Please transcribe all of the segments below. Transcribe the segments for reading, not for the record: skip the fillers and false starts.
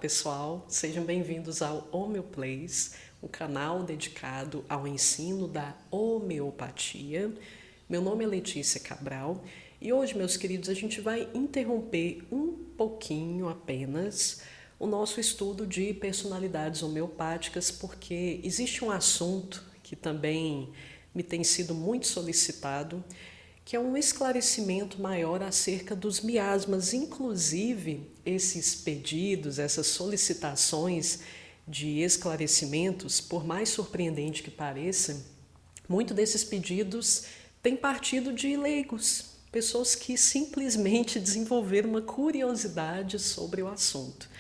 pessoal, sejam bem-vindos ao Homeoplays, um canal dedicado ao ensino da homeopatia. Meu nome é Letícia Cabral e hoje, meus queridos, a gente vai interromper um pouquinho apenas o nosso estudo de personalidades homeopáticas, porque existe um assunto que também me tem sido muito solicitado, que é um esclarecimento maior acerca dos miasmas. Inclusive, esses pedidos, essas solicitações de esclarecimentos, por mais surpreendente que pareça, muito desses pedidos têm partido de leigos, pessoas que simplesmente desenvolveram uma curiosidade sobre o assunto.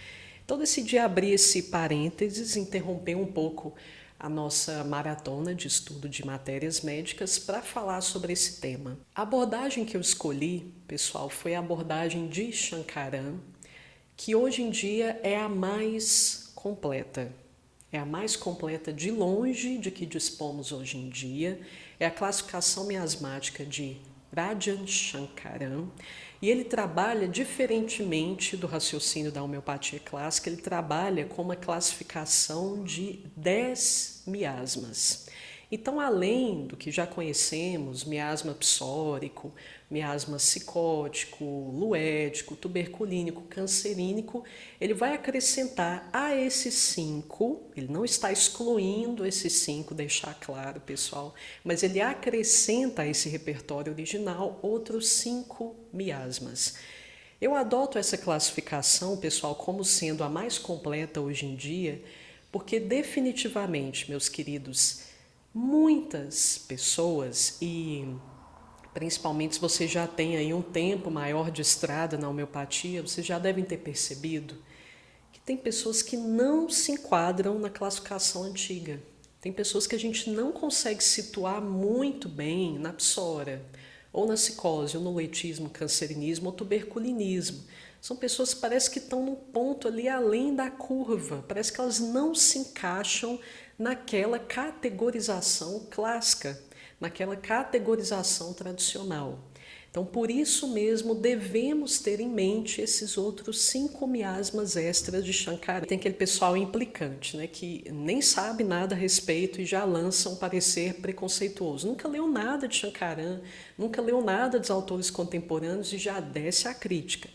Então, decidi abrir esse parênteses, interromper um pouco a nossa maratona de estudo de matérias médicas para falar sobre esse tema. A abordagem que eu escolhi, pessoal, foi a abordagem de Shankaran, que hoje em dia é a mais completa. É a mais completa de longe de que dispomos hoje em dia. É a classificação miasmática de Rajan Shankaran, e ele trabalha diferentemente do raciocínio da homeopatia clássica, ele trabalha com uma classificação de 10 miasmas. Então, além do que já conhecemos, miasma psórico, miasma psicótico, luético, tuberculínico, cancerínico, ele vai acrescentar a esses 5, ele não está excluindo esses 5, deixar claro, pessoal, mas ele acrescenta a esse repertório original outros 5 miasmas. Eu adoto essa classificação, pessoal, como sendo a mais completa hoje em dia, porque definitivamente, meus queridos, muitas pessoas, e principalmente se você já tem aí um tempo maior de estrada na homeopatia, vocês já devem ter percebido que tem pessoas que não se enquadram na classificação antiga. Tem pessoas que a gente não consegue situar muito bem na psora, ou na psicose, ou no letismo, cancerinismo ou tuberculinismo. São pessoas que parece que estão num ponto ali além da curva, parece que elas não se encaixam naquela categorização clássica, naquela categorização tradicional. Então, por isso mesmo, devemos ter em mente esses outros 5 miasmas extras de Shankaran. Tem aquele pessoal implicante, né, que nem sabe nada a respeito e já lança um parecer preconceituoso. Nunca leu nada de Shankaran, nunca leu nada dos autores contemporâneos e já desce a crítica.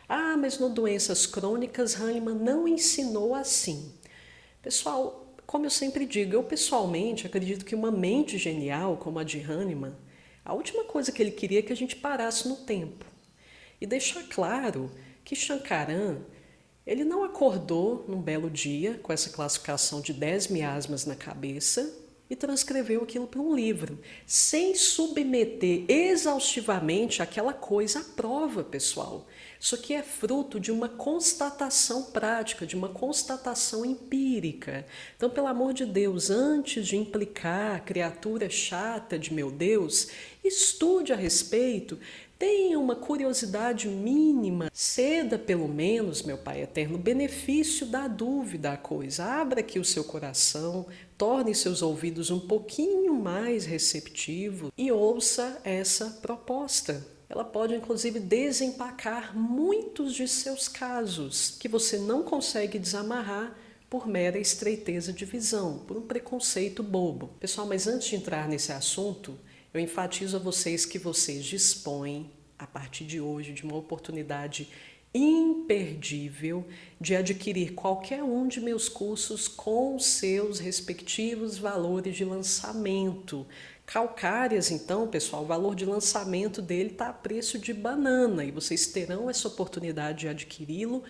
Ah, mas no doenças crônicas, Hahnemann não ensinou assim. Pessoal, como eu sempre digo, eu pessoalmente acredito que uma mente genial como a de Hahnemann, a última coisa que ele queria é que a gente parasse no tempo. E deixar claro que Shankaran, ele não acordou num belo dia com essa classificação de 10 miasmas na cabeça e transcreveu aquilo para um livro, sem submeter exaustivamente aquela coisa à prova, pessoal. Isso aqui é fruto de uma constatação prática, de uma constatação empírica. Então, pelo amor de Deus, antes de implicar a criatura chata de meu Deus, estude a respeito, tenha uma curiosidade mínima, ceda pelo menos, meu Pai eterno, o benefício da dúvida à coisa. Abra aqui o seu coração, torne seus ouvidos um pouquinho mais receptivos e ouça essa proposta. Ela pode, inclusive, desempacar muitos de seus casos que você não consegue desamarrar por mera estreiteza de visão, por um preconceito bobo. Pessoal, mas antes de entrar nesse assunto, eu enfatizo a vocês que vocês dispõem, a partir de hoje, de uma oportunidade imperdível de adquirir qualquer um de meus cursos com seus respectivos valores de lançamento. Calcárias, então, pessoal, o valor de lançamento dele está a preço de banana e vocês terão essa oportunidade de adquiri-lo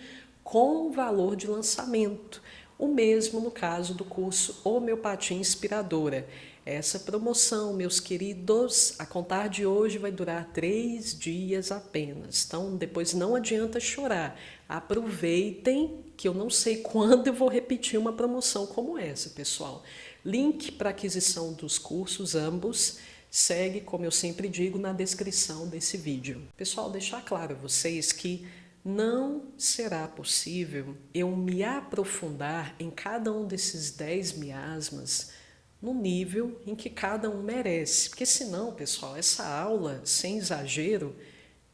com o valor de lançamento. O mesmo no caso do curso Homeopatia Inspiradora. Essa promoção, meus queridos, a contar de hoje vai durar 3 dias apenas. Então, depois não adianta chorar. Aproveitem, que eu não sei quando eu vou repetir uma promoção como essa, pessoal. Link para aquisição dos cursos, ambos, segue, como eu sempre digo, na descrição desse vídeo. Pessoal, deixar claro a vocês que não será possível eu me aprofundar em cada um desses 10 miasmas no nível em que cada um merece. Porque senão, pessoal, essa aula, sem exagero,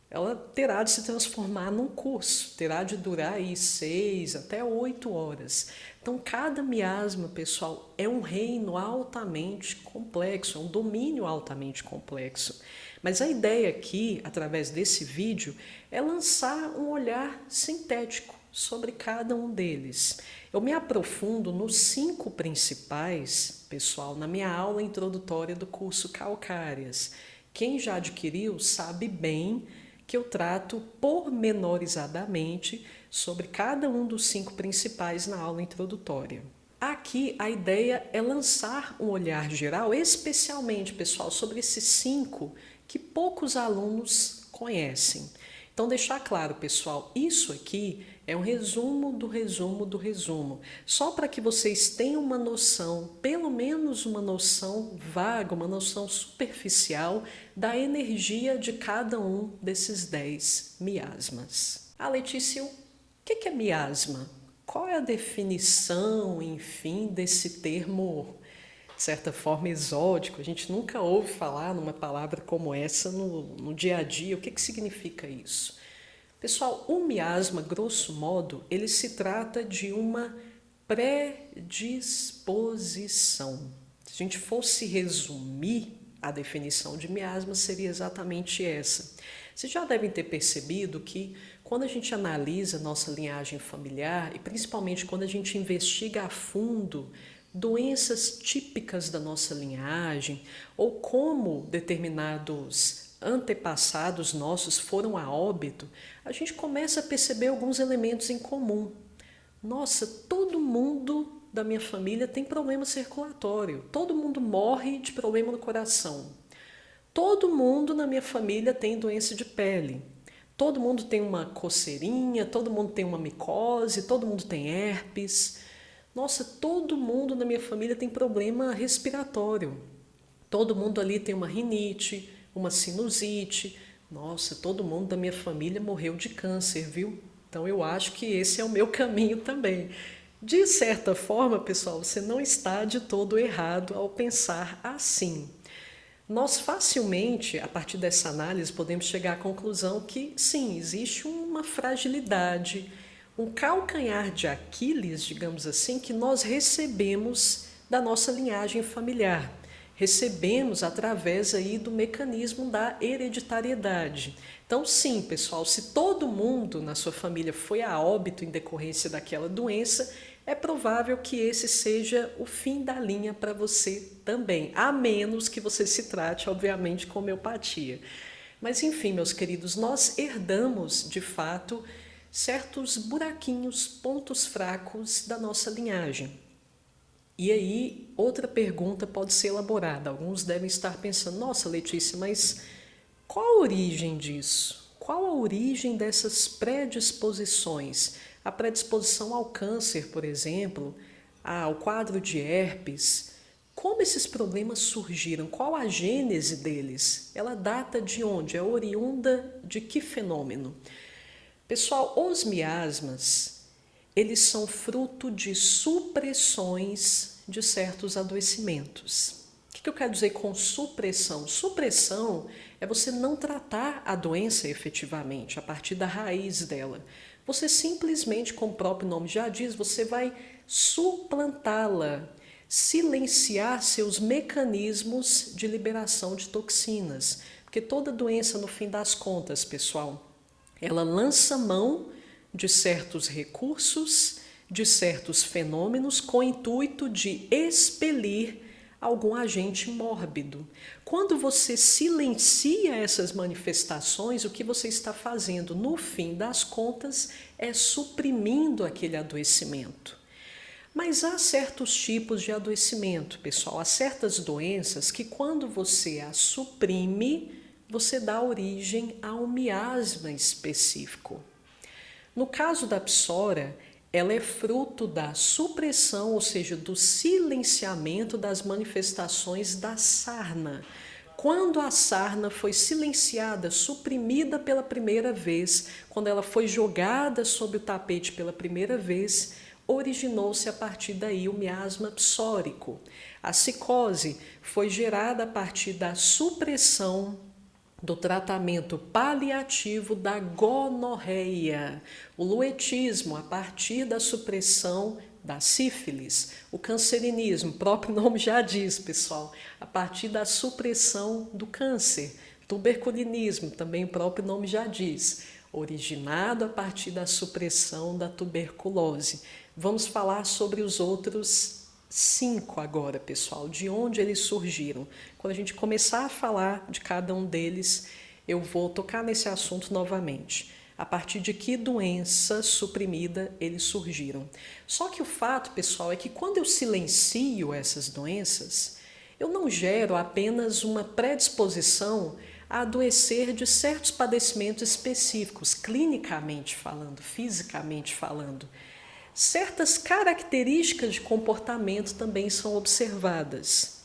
ela terá de se transformar num curso, terá de durar aí 6 até 8 horas. Então, cada miasma, pessoal, é um reino altamente complexo, é um domínio altamente complexo. Mas a ideia aqui, através desse vídeo, é lançar um olhar sintético sobre cada um deles. Eu me aprofundo nos 5 principais, pessoal, na minha aula introdutória do curso Calcárias. Quem já adquiriu sabe bem que eu trato pormenorizadamente sobre cada um dos 5 principais na aula introdutória. Aqui a ideia é lançar um olhar geral, especialmente, pessoal, sobre esses 5 que poucos alunos conhecem. Então, deixar claro, pessoal, isso aqui é um resumo do resumo do resumo, só para que vocês tenham uma noção, pelo menos uma noção vaga, uma noção superficial da energia de cada um desses 10 miasmas. Ah, Letícia, o que é miasma? Qual é a definição, enfim, desse termo, de certa forma, exótico? A gente nunca ouve falar numa palavra como essa no dia a dia. O que significa isso? Pessoal, o miasma, grosso modo, ele se trata de uma predisposição. Se a gente fosse resumir a definição de miasma, seria exatamente essa. Vocês já devem ter percebido que quando a gente analisa nossa linhagem familiar e principalmente quando a gente investiga a fundo doenças típicas da nossa linhagem ou como determinados antepassados nossos foram a óbito, a gente começa a perceber alguns elementos em comum. Nossa, todo mundo da minha família tem problema circulatório, todo mundo morre de problema no coração, todo mundo na minha família tem doença de pele, todo mundo tem uma coceirinha, todo mundo tem uma micose, todo mundo tem herpes. Nossa, todo mundo na minha família tem problema respiratório. Todo mundo ali tem uma rinite, uma sinusite. Nossa, todo mundo da minha família morreu de câncer, viu? Então eu acho que esse é o meu caminho também. De certa forma, pessoal, você não está de todo errado ao pensar assim. Nós facilmente, a partir dessa análise, podemos chegar à conclusão que sim, existe uma fragilidade, um calcanhar de Aquiles, digamos assim, que nós recebemos da nossa linhagem familiar. Recebemos através aí do mecanismo da hereditariedade. Então, sim, pessoal, se todo mundo na sua família foi a óbito em decorrência daquela doença, é provável que esse seja o fim da linha para você também, a menos que você se trate, obviamente, com homeopatia. Mas, enfim, meus queridos, nós herdamos, de fato, certos buraquinhos, pontos fracos da nossa linhagem. E aí, outra pergunta pode ser elaborada. Alguns devem estar pensando, nossa, Letícia, mas qual a origem disso? Qual a origem dessas predisposições? A predisposição ao câncer, por exemplo, ao quadro de herpes. Como esses problemas surgiram? Qual a gênese deles? Ela data de onde? É oriunda de que fenômeno? Pessoal, os miasmas, eles são fruto de supressões de certos adoecimentos. O que eu quero dizer com supressão? Supressão é você não tratar a doença efetivamente, a partir da raiz dela. Você simplesmente, como o próprio nome já diz, você vai suplantá-la, silenciar seus mecanismos de liberação de toxinas. Porque toda doença, no fim das contas, pessoal, ela lança mão de certos recursos, de certos fenômenos, com o intuito de expelir algum agente mórbido. Quando você silencia essas manifestações, o que você está fazendo, no fim das contas, é suprimindo aquele adoecimento. Mas há certos tipos de adoecimento, pessoal, há certas doenças que quando você as suprime, você dá origem a um miasma específico. No caso da psora, ela é fruto da supressão, ou seja, do silenciamento das manifestações da sarna. Quando a sarna foi silenciada, suprimida pela primeira vez, quando ela foi jogada sob o tapete pela primeira vez, originou-se a partir daí o miasma psórico. A psicose foi gerada a partir da supressão do tratamento paliativo da gonorreia, o luetismo a partir da supressão da sífilis, o cancerinismo, o próprio nome já diz, pessoal, a partir da supressão do câncer, tuberculinismo, também o próprio nome já diz, originado a partir da supressão da tuberculose. Vamos falar sobre os outros 5 agora, pessoal, de onde eles surgiram. Quando a gente começar a falar de cada um deles, eu vou tocar nesse assunto novamente. A partir de que doença suprimida eles surgiram. Só que o fato, pessoal, é que quando eu silencio essas doenças, eu não gero apenas uma predisposição a adoecer de certos padecimentos específicos, clinicamente falando, fisicamente falando. Certas características de comportamento também são observadas.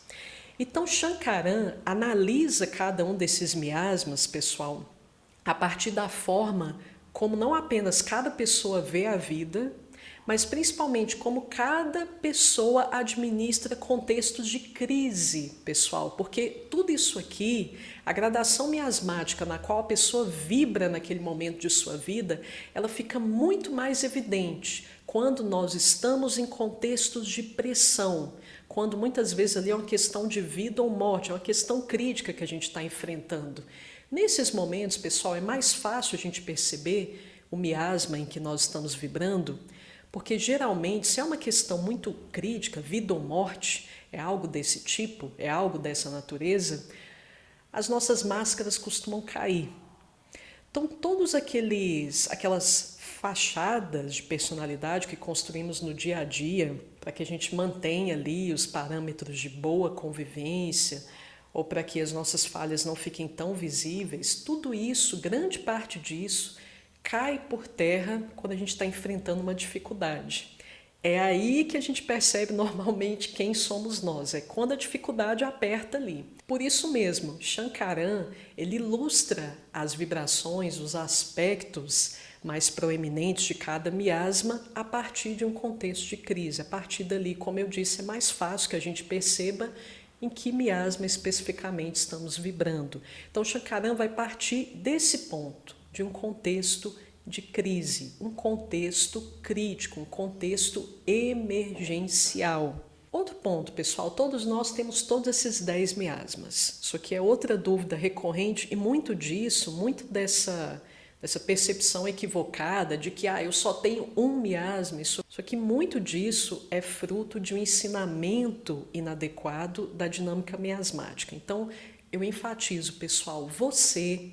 Então, Shankaran analisa cada um desses miasmas, pessoal, a partir da forma como não apenas cada pessoa vê a vida, mas principalmente como cada pessoa administra contextos de crise, pessoal, porque tudo isso aqui, a gradação miasmática na qual a pessoa vibra naquele momento de sua vida, ela fica muito mais evidente quando nós estamos em contextos de pressão, quando muitas vezes ali é uma questão de vida ou morte, é uma questão crítica que a gente está enfrentando. Nesses momentos, pessoal, é mais fácil a gente perceber o miasma em que nós estamos vibrando, porque geralmente, se é uma questão muito crítica, vida ou morte, é algo desse tipo, é algo dessa natureza, as nossas máscaras costumam cair. Então, todos aquelas fachadas de personalidade que construímos no dia a dia, para que a gente mantenha ali os parâmetros de boa convivência, ou para que as nossas falhas não fiquem tão visíveis, tudo isso, grande parte disso, cai por terra quando a gente está enfrentando uma dificuldade. É aí que a gente percebe normalmente quem somos nós, é quando a dificuldade aperta ali. Por isso mesmo, Shankaran, ele ilustra as vibrações, os aspectos mais proeminentes de cada miasma a partir de um contexto de crise. A partir dali, como eu disse, é mais fácil que a gente perceba em que miasma especificamente estamos vibrando. Então, Shankaran vai partir desse ponto, de um contexto de crise, um contexto crítico, um contexto emergencial. Outro ponto, pessoal, todos nós temos todos esses 10 miasmas. Isso aqui é outra dúvida recorrente e muito dessa percepção equivocada de que eu só tenho um miasma. Isso aqui, muito disso é fruto de um ensinamento inadequado da dinâmica miasmática. Então, eu enfatizo, pessoal, você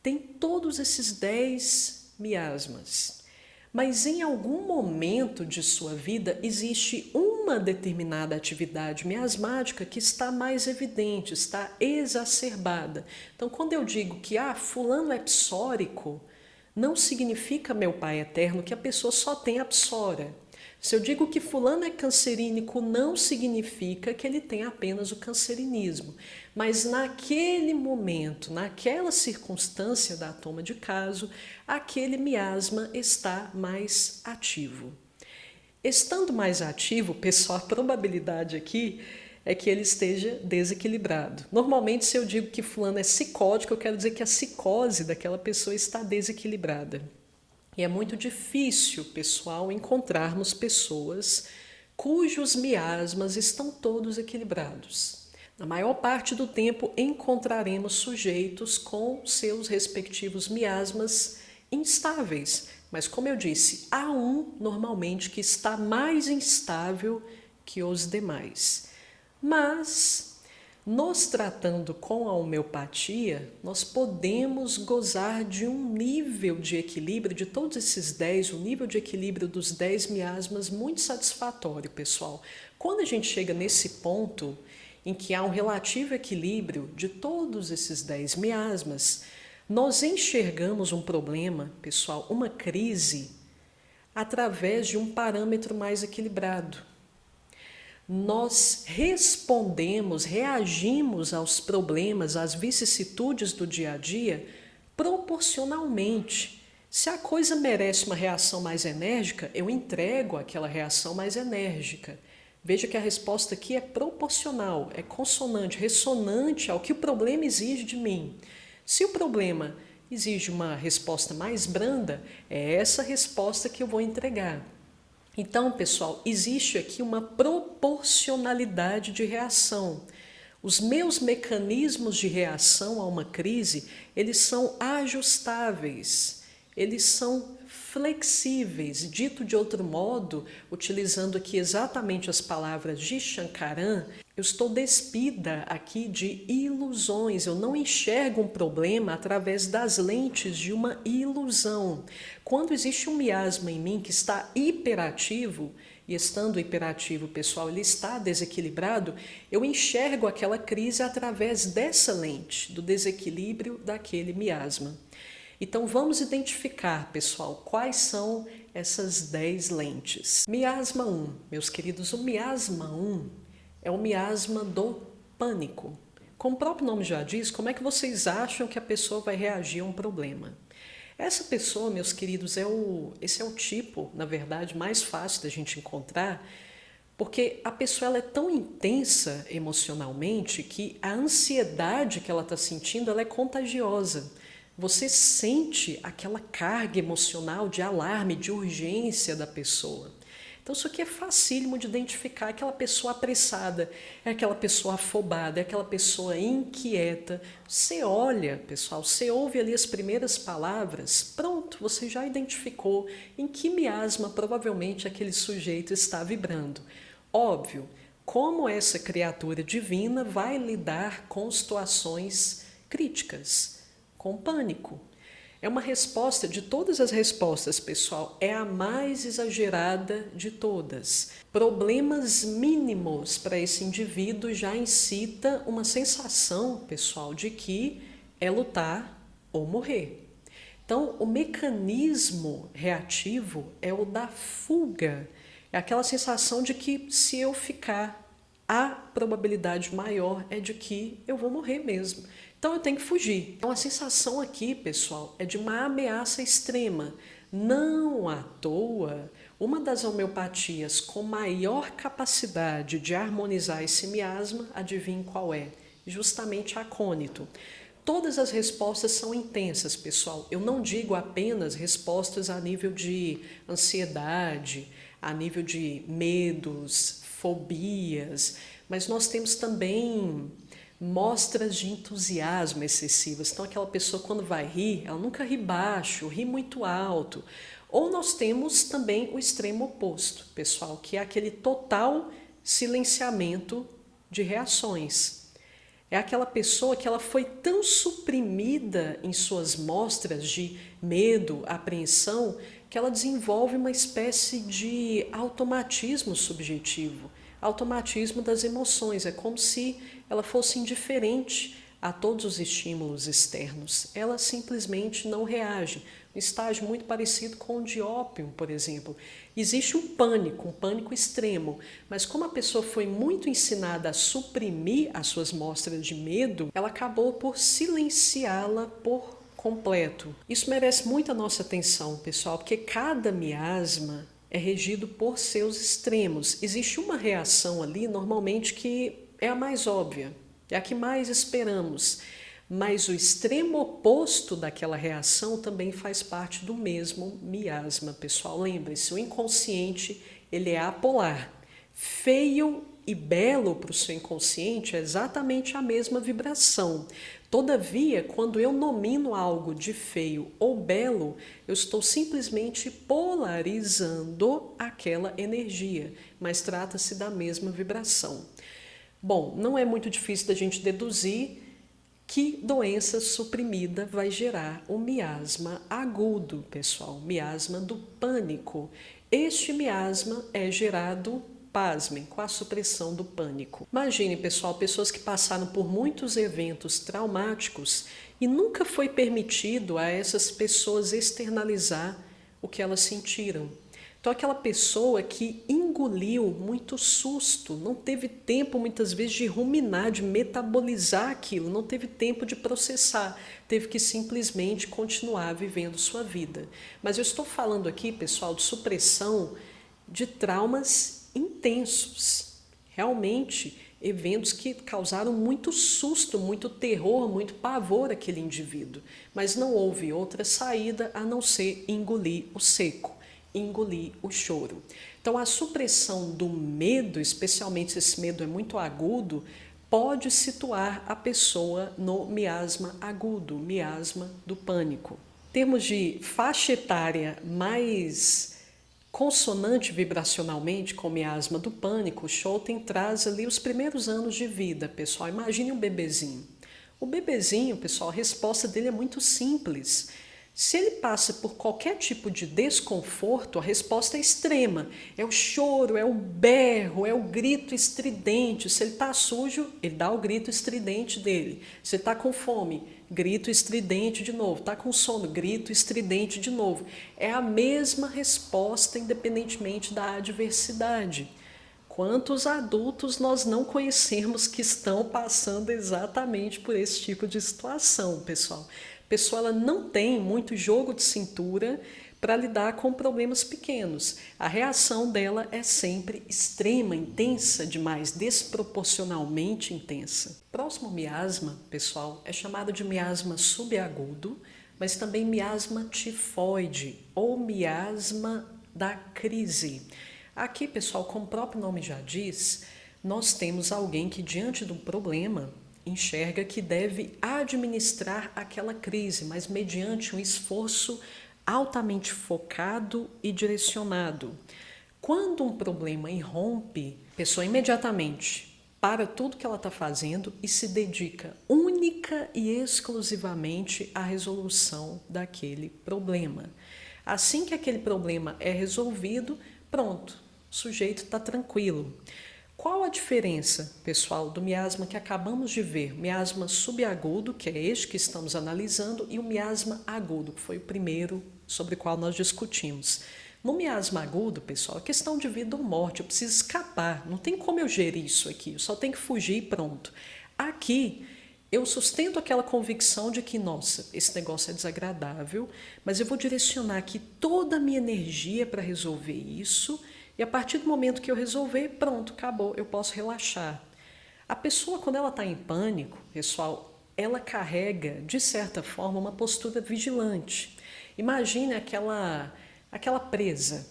tem todos esses 10 miasmas, mas em algum momento de sua vida existe uma determinada atividade miasmática que está mais evidente, está exacerbada. Então, quando eu digo que fulano é psórico, não significa, meu Pai eterno, que a pessoa só tem a psora. Se eu digo que fulano é cancerínico, não significa que ele tem apenas o cancerinismo. Mas naquele momento, naquela circunstância da toma de caso, aquele miasma está mais ativo. Estando mais ativo, pessoal, a probabilidade aqui é que ele esteja desequilibrado. Normalmente, se eu digo que fulano é psicótico, eu quero dizer que a psicose daquela pessoa está desequilibrada. E é muito difícil, pessoal, encontrarmos pessoas cujos miasmas estão todos equilibrados. Na maior parte do tempo, encontraremos sujeitos com seus respectivos miasmas instáveis. Mas, como eu disse, há um, normalmente, que está mais instável que os demais. Mas, nos tratando com a homeopatia, nós podemos gozar de um nível de equilíbrio de todos esses 10, o nível de equilíbrio dos 10 miasmas muito satisfatório, pessoal. Quando a gente chega nesse ponto em que há um relativo equilíbrio de todos esses 10 miasmas, nós enxergamos um problema, pessoal, uma crise, através de um parâmetro mais equilibrado. Nós respondemos, reagimos aos problemas, às vicissitudes do dia a dia proporcionalmente. Se a coisa merece uma reação mais enérgica, eu entrego aquela reação mais enérgica. Veja que a resposta aqui é proporcional, é consonante, ressonante ao que o problema exige de mim. Se o problema exige uma resposta mais branda, é essa resposta que eu vou entregar. Então, pessoal, existe aqui uma proporcionalidade de reação. Os meus mecanismos de reação a uma crise, eles são ajustáveis, eles são flexíveis. Dito de outro modo, utilizando aqui exatamente as palavras de Shankaran, eu estou despida aqui de ilusões. Eu não enxergo um problema através das lentes de uma ilusão. Quando existe um miasma em mim que está hiperativo, e estando hiperativo, pessoal, ele está desequilibrado, eu enxergo aquela crise através dessa lente, do desequilíbrio daquele miasma. Então vamos identificar, pessoal, quais são essas 10 lentes. Miasma 1, meus queridos, o miasma 1 é o miasma do pânico. Como o próprio nome já diz, como é que vocês acham que a pessoa vai reagir a um problema? Essa pessoa, meus queridos, esse é o tipo, na verdade, mais fácil da gente encontrar, porque a pessoa ela é tão intensa emocionalmente que a ansiedade que ela está sentindo ela é contagiosa. Você sente aquela carga emocional de alarme, de urgência da pessoa. Então isso aqui é facílimo de identificar. Aquela pessoa apressada, é aquela pessoa afobada, é aquela pessoa inquieta. Você olha, pessoal, você ouve ali as primeiras palavras, pronto, você já identificou em que miasma provavelmente aquele sujeito está vibrando. Óbvio, como essa criatura divina vai lidar com situações críticas, com pânico. É uma resposta, de todas as respostas, pessoal, é a mais exagerada de todas. Problemas mínimos para esse indivíduo já incita uma sensação, pessoal, de que é lutar ou morrer. Então, o mecanismo reativo é o da fuga. É aquela sensação de que se eu ficar, a probabilidade maior é de que eu vou morrer mesmo. Então eu tenho que fugir. Então a sensação aqui, pessoal, é de uma ameaça extrema. Não à toa, uma das homeopatias com maior capacidade de harmonizar esse miasma, adivinhe qual é? Justamente acônito. Todas as respostas são intensas, pessoal. Eu não digo apenas respostas a nível de ansiedade, a nível de medos, fobias, mas nós temos também mostras de entusiasmo excessivas. Então aquela pessoa quando vai rir, ela nunca ri baixo, ri muito alto. Ou nós temos também o extremo oposto, pessoal, que é aquele total silenciamento de reações. É aquela pessoa que ela foi tão suprimida em suas mostras de medo, apreensão, que ela desenvolve uma espécie de automatismo subjetivo, automatismo das emoções. É como se ela fosse indiferente a todos os estímulos externos. Ela simplesmente não reage. Um estágio muito parecido com o de ópio, por exemplo. Existe um pânico extremo, mas como a pessoa foi muito ensinada a suprimir as suas mostras de medo, ela acabou por silenciá-la por completo. Isso merece muita nossa atenção, pessoal, porque cada miasma é regido por seus extremos. Existe uma reação ali, normalmente, que é a mais óbvia, é a que mais esperamos. Mas o extremo oposto daquela reação também faz parte do mesmo miasma, pessoal. Lembre-se, o inconsciente ele é apolar. Feio e belo para o seu inconsciente é exatamente a mesma vibração. Todavia, quando eu nomino algo de feio ou belo, eu estou simplesmente polarizando aquela energia, mas trata-se da mesma vibração. Bom, não é muito difícil da gente deduzir que doença suprimida vai gerar o miasma agudo, pessoal, miasma do pânico. Este miasma é gerado, pasmem, com a supressão do pânico. Imagine, pessoal, pessoas que passaram por muitos eventos traumáticos e nunca foi permitido a essas pessoas externalizar o que elas sentiram. Então, aquela pessoa que engoliu muito susto, não teve tempo, muitas vezes, de ruminar, de metabolizar aquilo, não teve tempo de processar, teve que simplesmente continuar vivendo sua vida. Mas eu estou falando aqui, pessoal, de supressão de traumas intensos. Realmente, eventos que causaram muito susto, muito terror, muito pavor àquele indivíduo. Mas não houve outra saída a não ser engolir o seco, engolir o choro. Então, a supressão do medo, especialmente se esse medo é muito agudo, pode situar a pessoa no miasma agudo, miasma do pânico. Em termos de faixa etária mais consonante vibracionalmente com o miasma do pânico, Schouten traz ali os primeiros anos de vida, pessoal. Imagine um bebezinho. O bebezinho, pessoal, a resposta dele é muito simples. Se ele passa por qualquer tipo de desconforto, a resposta é extrema. É o choro, é o berro, é o grito estridente. Se ele está sujo, ele dá o grito estridente dele. Se ele está com fome, grito estridente de novo. Está com sono, grito estridente de novo. É a mesma resposta, independentemente da adversidade. Quantos adultos nós não conhecemos que estão passando exatamente por esse tipo de situação, pessoal? A pessoa ela não tem muito jogo de cintura para lidar com problemas pequenos. A reação dela é sempre extrema, intensa demais, desproporcionalmente intensa. Próximo miasma, pessoal, é chamado de miasma subagudo, mas também miasma tifoide ou miasma da crise. Aqui, pessoal, como o próprio nome já diz, nós temos alguém que, diante de um problema, enxerga que deve administrar aquela crise, mas mediante um esforço altamente focado e direcionado. Quando um problema irrompe, a pessoa imediatamente para tudo que ela está fazendo e se dedica única e exclusivamente à resolução daquele problema. Assim que aquele problema é resolvido, pronto, o sujeito está tranquilo. Qual a diferença, pessoal, do miasma que acabamos de ver? Miasma subagudo, que é este que estamos analisando, e o miasma agudo, que foi o primeiro sobre o qual nós discutimos. No miasma agudo, pessoal, é questão de vida ou morte, eu preciso escapar, não tem como eu gerir isso aqui, eu só tenho que fugir e pronto. Aqui, eu sustento aquela convicção de que, nossa, esse negócio é desagradável, mas eu vou direcionar aqui toda a minha energia para resolver isso. E a partir do momento que eu resolver, pronto, acabou, eu posso relaxar. A pessoa, quando ela está em pânico, pessoal, ela carrega, de certa forma, uma postura vigilante. Imagine aquela presa,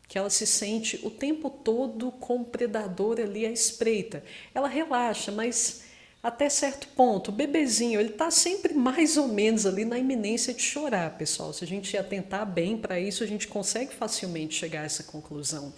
que ela se sente o tempo todo com o predador ali à espreita. Ela relaxa, mas até certo ponto, o bebezinho, ele está sempre mais ou menos ali na iminência de chorar, pessoal. Se a gente atentar bem para isso, a gente consegue facilmente chegar a essa conclusão.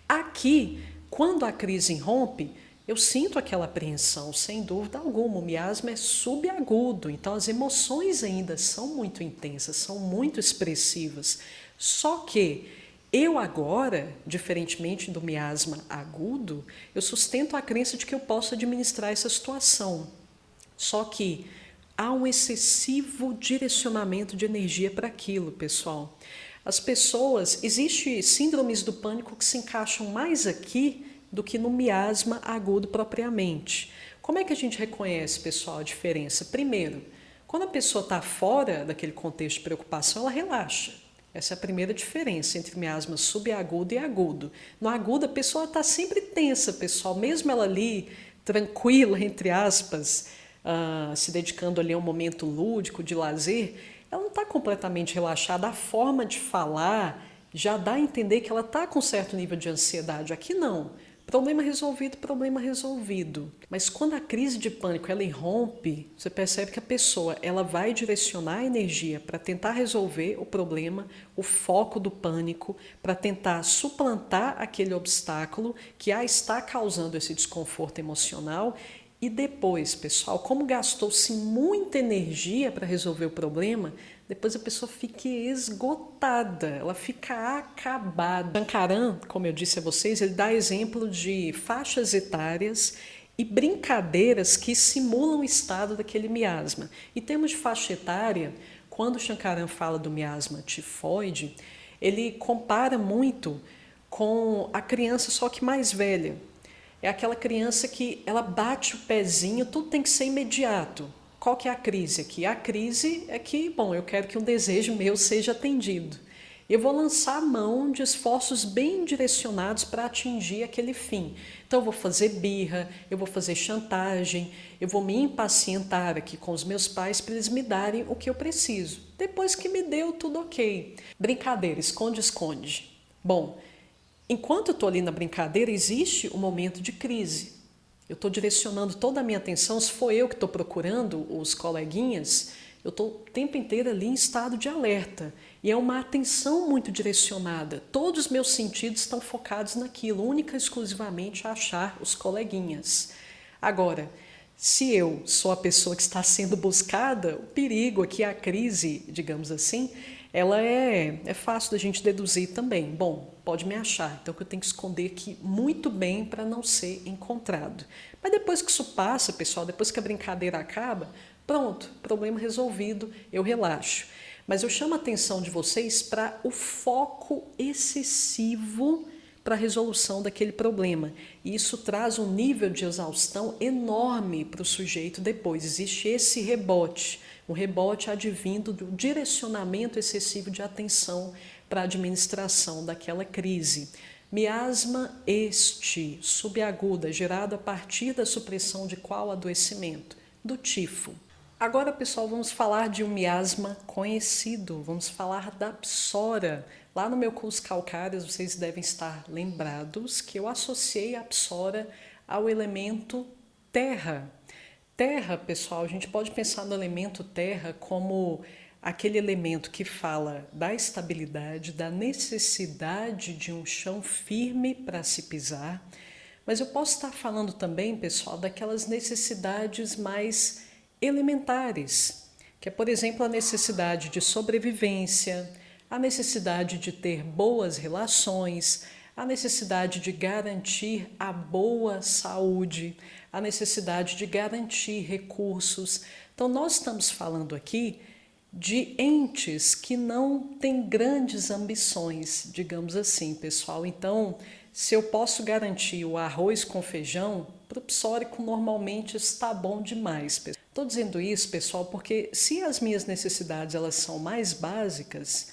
Aqui, quando a crise irrompe, eu sinto aquela apreensão, sem dúvida alguma. O miasma é subagudo, então as emoções ainda são muito intensas, são muito expressivas. Só que eu agora, diferentemente do miasma agudo, eu sustento a crença de que eu posso administrar essa situação. Só que há um excessivo direcionamento de energia para aquilo, pessoal. As pessoas, existem síndromes do pânico que se encaixam mais aqui do que no miasma agudo propriamente. Como é que a gente reconhece, pessoal, a diferença? Primeiro, quando a pessoa está fora daquele contexto de preocupação, ela relaxa. Essa é a primeira diferença entre miasma subagudo e agudo. No agudo, a pessoa está sempre tensa, pessoal, mesmo ela ali, tranquila, entre aspas, se dedicando ali a um momento lúdico, de lazer, ela não está completamente relaxada. A forma de falar já dá a entender que ela está com certo nível de ansiedade. Aqui não. Problema resolvido, problema resolvido. Mas quando a crise de pânico ela irrompe, você percebe que a pessoa ela vai direcionar a energia para tentar resolver o problema, o foco do pânico, para tentar suplantar aquele obstáculo que a está causando esse desconforto emocional. E depois, pessoal, como gastou-se muita energia para resolver o problema, depois a pessoa fica esgotada, ela fica acabada. Shankaran, como eu disse a vocês, ele dá exemplo de faixas etárias e brincadeiras que simulam o estado daquele miasma. Em termos de faixa etária, quando Shankaran fala do miasma tifoide, ele compara muito com a criança, só que mais velha. É aquela criança que ela bate o pezinho, tudo tem que ser imediato. Qual que é a crise aqui? A crise é que, bom, eu quero que um desejo meu seja atendido. eu vou lançar mão de esforços bem direcionados para atingir aquele fim. Então eu vou fazer birra, eu vou fazer chantagem, eu vou me impacientar aqui com os meus pais para eles me darem o que eu preciso. Depois que me deu, tudo ok. Brincadeira, esconde-esconde. Bom, enquanto eu estou ali na brincadeira, existe um momento de crise. Eu estou direcionando toda a minha atenção, se for eu que estou procurando os coleguinhas, eu estou o tempo inteiro ali em estado de alerta. E é uma atenção muito direcionada. Todos os meus sentidos estão focados naquilo, única e exclusivamente a achar os coleguinhas. Agora, se eu sou a pessoa que está sendo buscada, o perigo aqui, a crise, digamos assim, ela é fácil da gente deduzir também. Bom, pode me achar, então que eu tenho que esconder aqui muito bem para não ser encontrado. Mas depois que isso passa, pessoal, depois que a brincadeira acaba, pronto, problema resolvido, eu relaxo. Mas eu chamo a atenção de vocês para o foco excessivo para a resolução daquele problema. E isso traz um nível de exaustão enorme para o sujeito depois. Existe esse rebote, um rebote advindo do direcionamento excessivo de atenção para a administração daquela crise. Miasma este, subaguda, gerado a partir da supressão de qual adoecimento? Do tifo. Agora, pessoal, vamos falar de um miasma conhecido, vamos falar da psora. Lá no meu curso Calcárias, vocês devem estar lembrados que eu associei a psora ao elemento terra. Terra, pessoal, a gente pode pensar no elemento terra como aquele elemento que fala da estabilidade, da necessidade de um chão firme para se pisar, mas eu posso estar falando também, pessoal, daquelas necessidades mais elementares, que é, por exemplo, a necessidade de sobrevivência, a necessidade de ter boas relações, a necessidade de garantir a boa saúde, a necessidade de garantir recursos. Então, nós estamos falando aqui de entes que não têm grandes ambições, digamos assim, pessoal. Então, se eu posso garantir o arroz com feijão, para o psórico normalmente está bom demais. Estou dizendo isso, pessoal, porque se as minhas necessidades elas são mais básicas,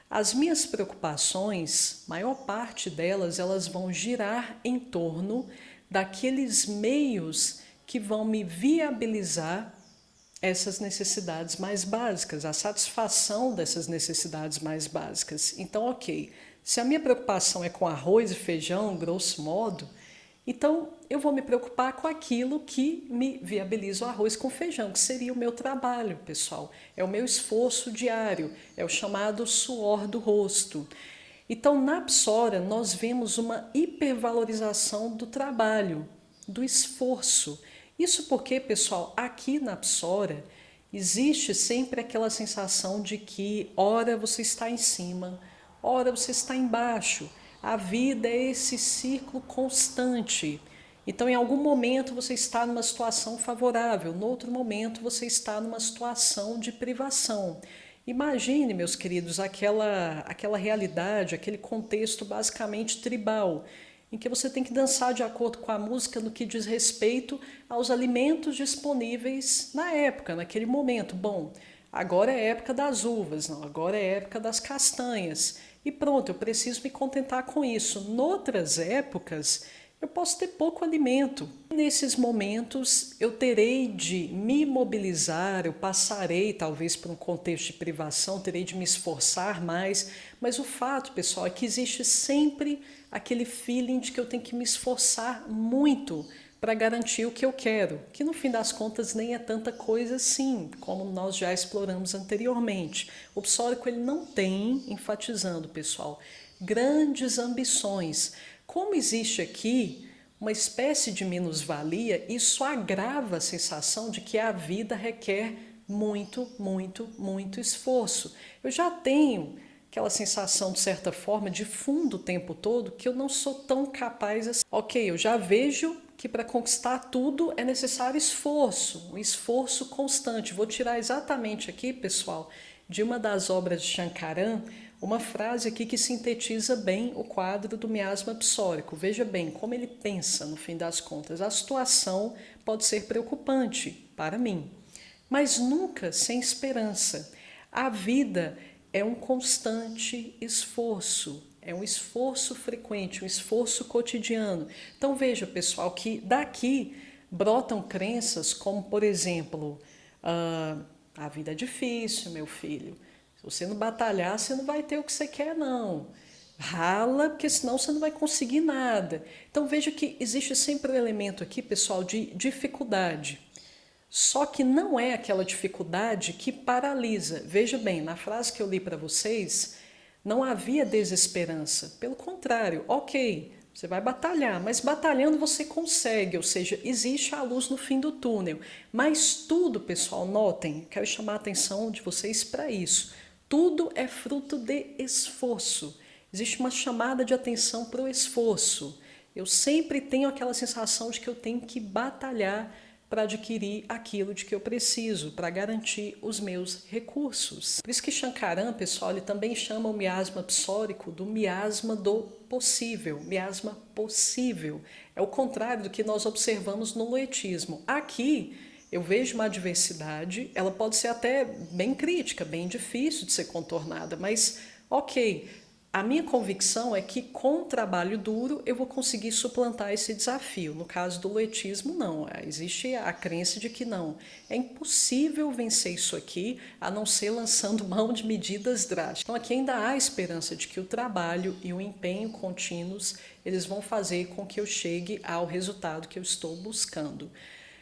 as minhas preocupações, maior parte delas, elas vão girar em torno daqueles meios que vão me viabilizar essas necessidades mais básicas, a satisfação dessas necessidades mais básicas. Então, ok, se a minha preocupação é com arroz e feijão, grosso modo, então eu vou me preocupar com aquilo que me viabiliza o arroz com feijão, que seria o meu trabalho, pessoal. É o meu esforço diário, é o chamado suor do rosto. Então, na psora, nós vemos uma hipervalorização do trabalho, do esforço. Isso porque, pessoal, aqui na psora, existe sempre aquela sensação de que, ora você está em cima, ora você está embaixo. A vida é esse ciclo constante. Então, em algum momento você está numa situação favorável, no outro momento você está numa situação de privação. Imagine, meus queridos, aquela realidade, aquele contexto basicamente tribal, em que você tem que dançar de acordo com a música no que diz respeito aos alimentos disponíveis na época, naquele momento. Bom, agora é época das uvas, não, agora é época das castanhas. E pronto, eu preciso me contentar com isso. Noutras épocas, eu posso ter pouco alimento. Nesses momentos, eu terei de me mobilizar, eu passarei talvez por um contexto de privação, terei de me esforçar mais, mas o fato, pessoal, é que existe sempre aquele feeling de que eu tenho que me esforçar muito para garantir o que eu quero, que no fim das contas nem é tanta coisa assim, como nós já exploramos anteriormente. O psórico ele não tem, enfatizando, pessoal, grandes ambições. Como existe aqui uma espécie de minusvalia, isso agrava a sensação de que a vida requer muito, muito, muito esforço. Eu já tenho aquela sensação, de certa forma, de fundo o tempo todo, que eu não sou tão capaz assim. Ok, eu já vejo que para conquistar tudo é necessário esforço, um esforço constante. Vou tirar exatamente aqui, pessoal, de uma das obras de Shankaran, uma frase aqui que sintetiza bem o quadro do miasma psórico. Veja bem como ele pensa, no fim das contas. A situação pode ser preocupante para mim, mas nunca sem esperança. A vida é um constante esforço, é um esforço frequente, um esforço cotidiano. Então veja, pessoal, que daqui brotam crenças como, por exemplo, a vida é difícil, meu filho. Se você não batalhar, você não vai ter o que você quer, não. Rala, porque senão você não vai conseguir nada. Então veja que existe sempre um elemento aqui, pessoal, de dificuldade. Só que não é aquela dificuldade que paralisa. Veja bem, na frase que eu li para vocês, não havia desesperança. Pelo contrário, ok, você vai batalhar, mas batalhando você consegue, ou seja, existe a luz no fim do túnel. Mas tudo, pessoal, notem, quero chamar a atenção de vocês para isso. Tudo é fruto de esforço. Existe uma chamada de atenção para o esforço. Eu sempre tenho aquela sensação de que eu tenho que batalhar para adquirir aquilo de que eu preciso, para garantir os meus recursos. Por isso que Shankaran, pessoal, ele também chama o miasma psórico do miasma do possível, miasma possível. É o contrário do que nós observamos no noetismo. Aqui, eu vejo uma adversidade, ela pode ser até bem crítica, bem difícil de ser contornada, mas ok, a minha convicção é que com trabalho duro eu vou conseguir suplantar esse desafio. No caso do loetismo, não. Existe a crença de que não. É impossível vencer isso aqui, a não ser lançando mão de medidas drásticas. Então aqui ainda há esperança de que o trabalho e o empenho contínuos, eles vão fazer com que eu chegue ao resultado que eu estou buscando.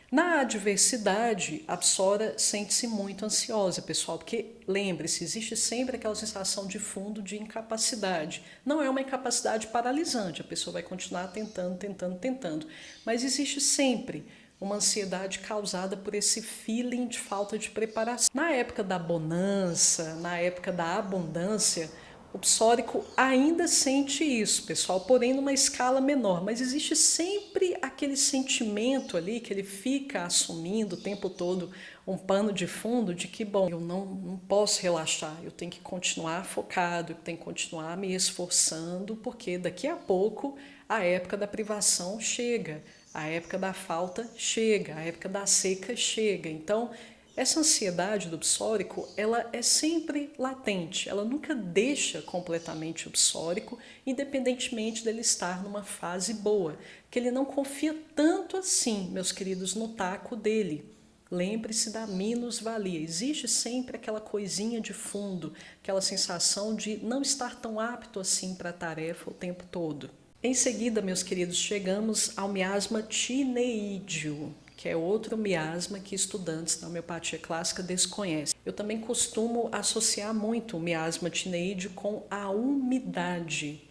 Na adversidade, a Psora sente-se muito ansiosa, pessoal, porque lembre-se, existe sempre aquela sensação de fundo de incapacidade. Não é uma incapacidade paralisante, a pessoa vai continuar tentando, mas existe sempre uma ansiedade causada por esse feeling de falta de preparação. Na época da bonança, na época da abundância, o psórico ainda sente isso, pessoal, porém numa escala menor, mas existe sempre aquele sentimento ali que ele fica assumindo o tempo todo um pano de fundo de que, bom, eu não posso relaxar, eu tenho que continuar focado, eu tenho que continuar me esforçando, porque daqui a pouco a época da privação chega, a época da falta chega, a época da seca chega. Então, essa ansiedade do psórico, ela é sempre latente, ela nunca deixa completamente o psórico, independentemente dele estar numa fase boa, que ele não confia tanto assim, meus queridos, no taco dele. Lembre-se da minusvalia, existe sempre aquela coisinha de fundo, aquela sensação de não estar tão apto assim para a tarefa o tempo todo. Em seguida, meus queridos, chegamos ao miasma tineídeo, que é outro miasma que estudantes da homeopatia clássica desconhecem. Eu também costumo associar muito o miasma tineídeo com a umidade,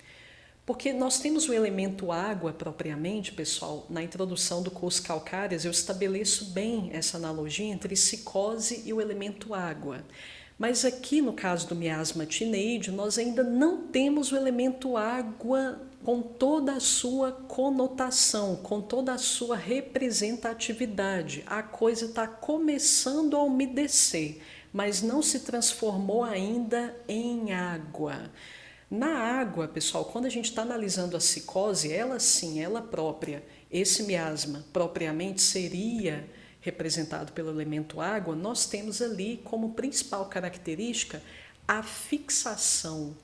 porque nós temos o elemento água propriamente, pessoal. Na introdução do curso Calcárias eu estabeleço bem essa analogia entre cicose e o elemento água. Mas aqui no caso do miasma tineídeo nós ainda não temos o elemento água com toda a sua conotação, com toda a sua representatividade. A coisa está começando a umedecer, mas não se transformou ainda em água. Na água, pessoal, quando a gente está analisando a cicose, ela sim, ela própria, esse miasma propriamente seria representado pelo elemento água, nós temos ali como principal característica a fixação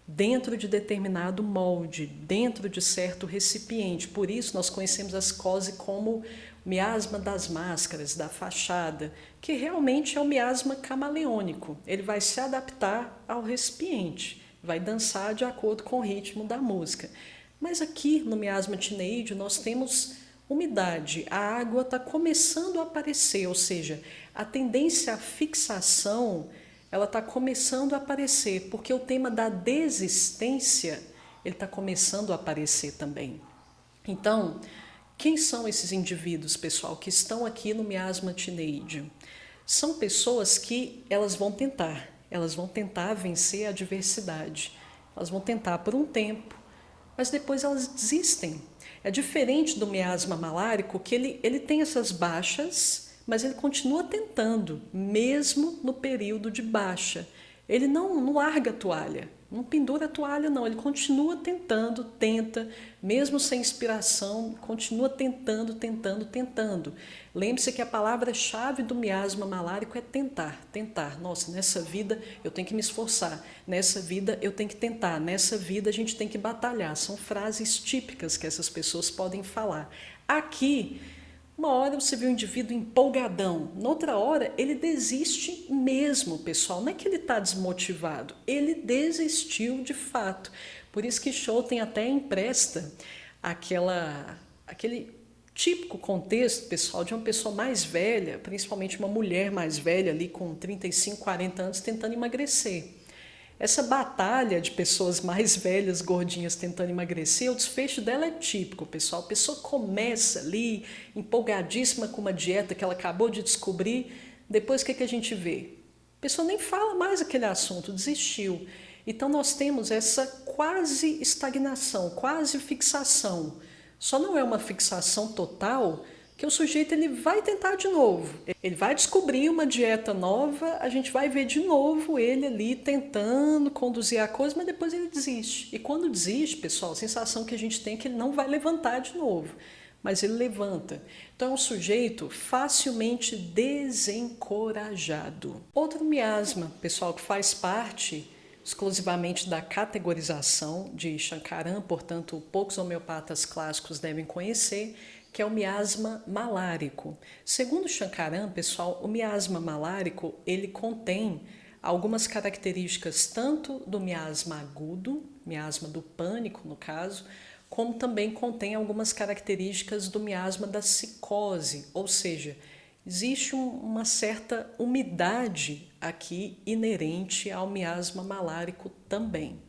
dentro de determinado molde, dentro de certo recipiente. Por isso nós conhecemos a cicose como miasma das máscaras, da fachada, que realmente é o miasma camaleônico. Ele vai se adaptar ao recipiente, vai dançar de acordo com o ritmo da música. Mas aqui no miasma tineídeo nós temos umidade, a água está começando a aparecer, ou seja, a tendência à fixação ela está começando a aparecer, porque o tema da desistência ele está começando a aparecer também. Então, quem são esses indivíduos, pessoal, que estão aqui no miasma tineídeo? São pessoas que elas vão tentar vencer a adversidade, elas vão tentar por um tempo, mas depois elas desistem. É diferente do miasma malárico, que ele tem essas baixas, mas ele continua tentando, mesmo no período de baixa. Ele não larga a toalha, não pendura a toalha não, ele continua tentando, tenta, mesmo sem inspiração, continua tentando, tentando, tentando. Lembre-se que a palavra-chave do miasma malárico é tentar, tentar. Nossa, nessa vida eu tenho que me esforçar, nessa vida eu tenho que tentar, nessa vida a gente tem que batalhar. São frases típicas que essas pessoas podem falar. Aqui, uma hora você vê um indivíduo empolgadão, noutra hora ele desiste mesmo, pessoal. Não é que ele está desmotivado, ele desistiu de fato. Por isso que Schouten até empresta aquele típico contexto, pessoal, de uma pessoa mais velha, principalmente uma mulher mais velha ali com 35, 40 anos tentando emagrecer. Essa batalha de pessoas mais velhas, gordinhas, tentando emagrecer, o desfecho dela é típico, pessoal. A pessoa começa ali, empolgadíssima com uma dieta que ela acabou de descobrir. Depois, o que a gente vê? A pessoa nem fala mais aquele assunto, desistiu. Então, nós temos essa quase estagnação, quase fixação. Só não é uma fixação total, que o sujeito ele vai tentar de novo. Ele vai descobrir uma dieta nova, a gente vai ver de novo ele ali tentando conduzir a coisa, mas depois ele desiste. E quando desiste, pessoal, a sensação que a gente tem é que ele não vai levantar de novo, mas ele levanta. Então é um sujeito facilmente desencorajado. Outro miasma, pessoal, que faz parte exclusivamente da categorização de Shankaran, portanto, poucos homeopatas clássicos devem conhecer, que é o miasma malárico. Segundo Shankaran, pessoal, o miasma malárico, ele contém algumas características tanto do miasma agudo, miasma do pânico no caso, como também contém algumas características do miasma da psicose, ou seja, existe uma certa umidade aqui inerente ao miasma malárico também.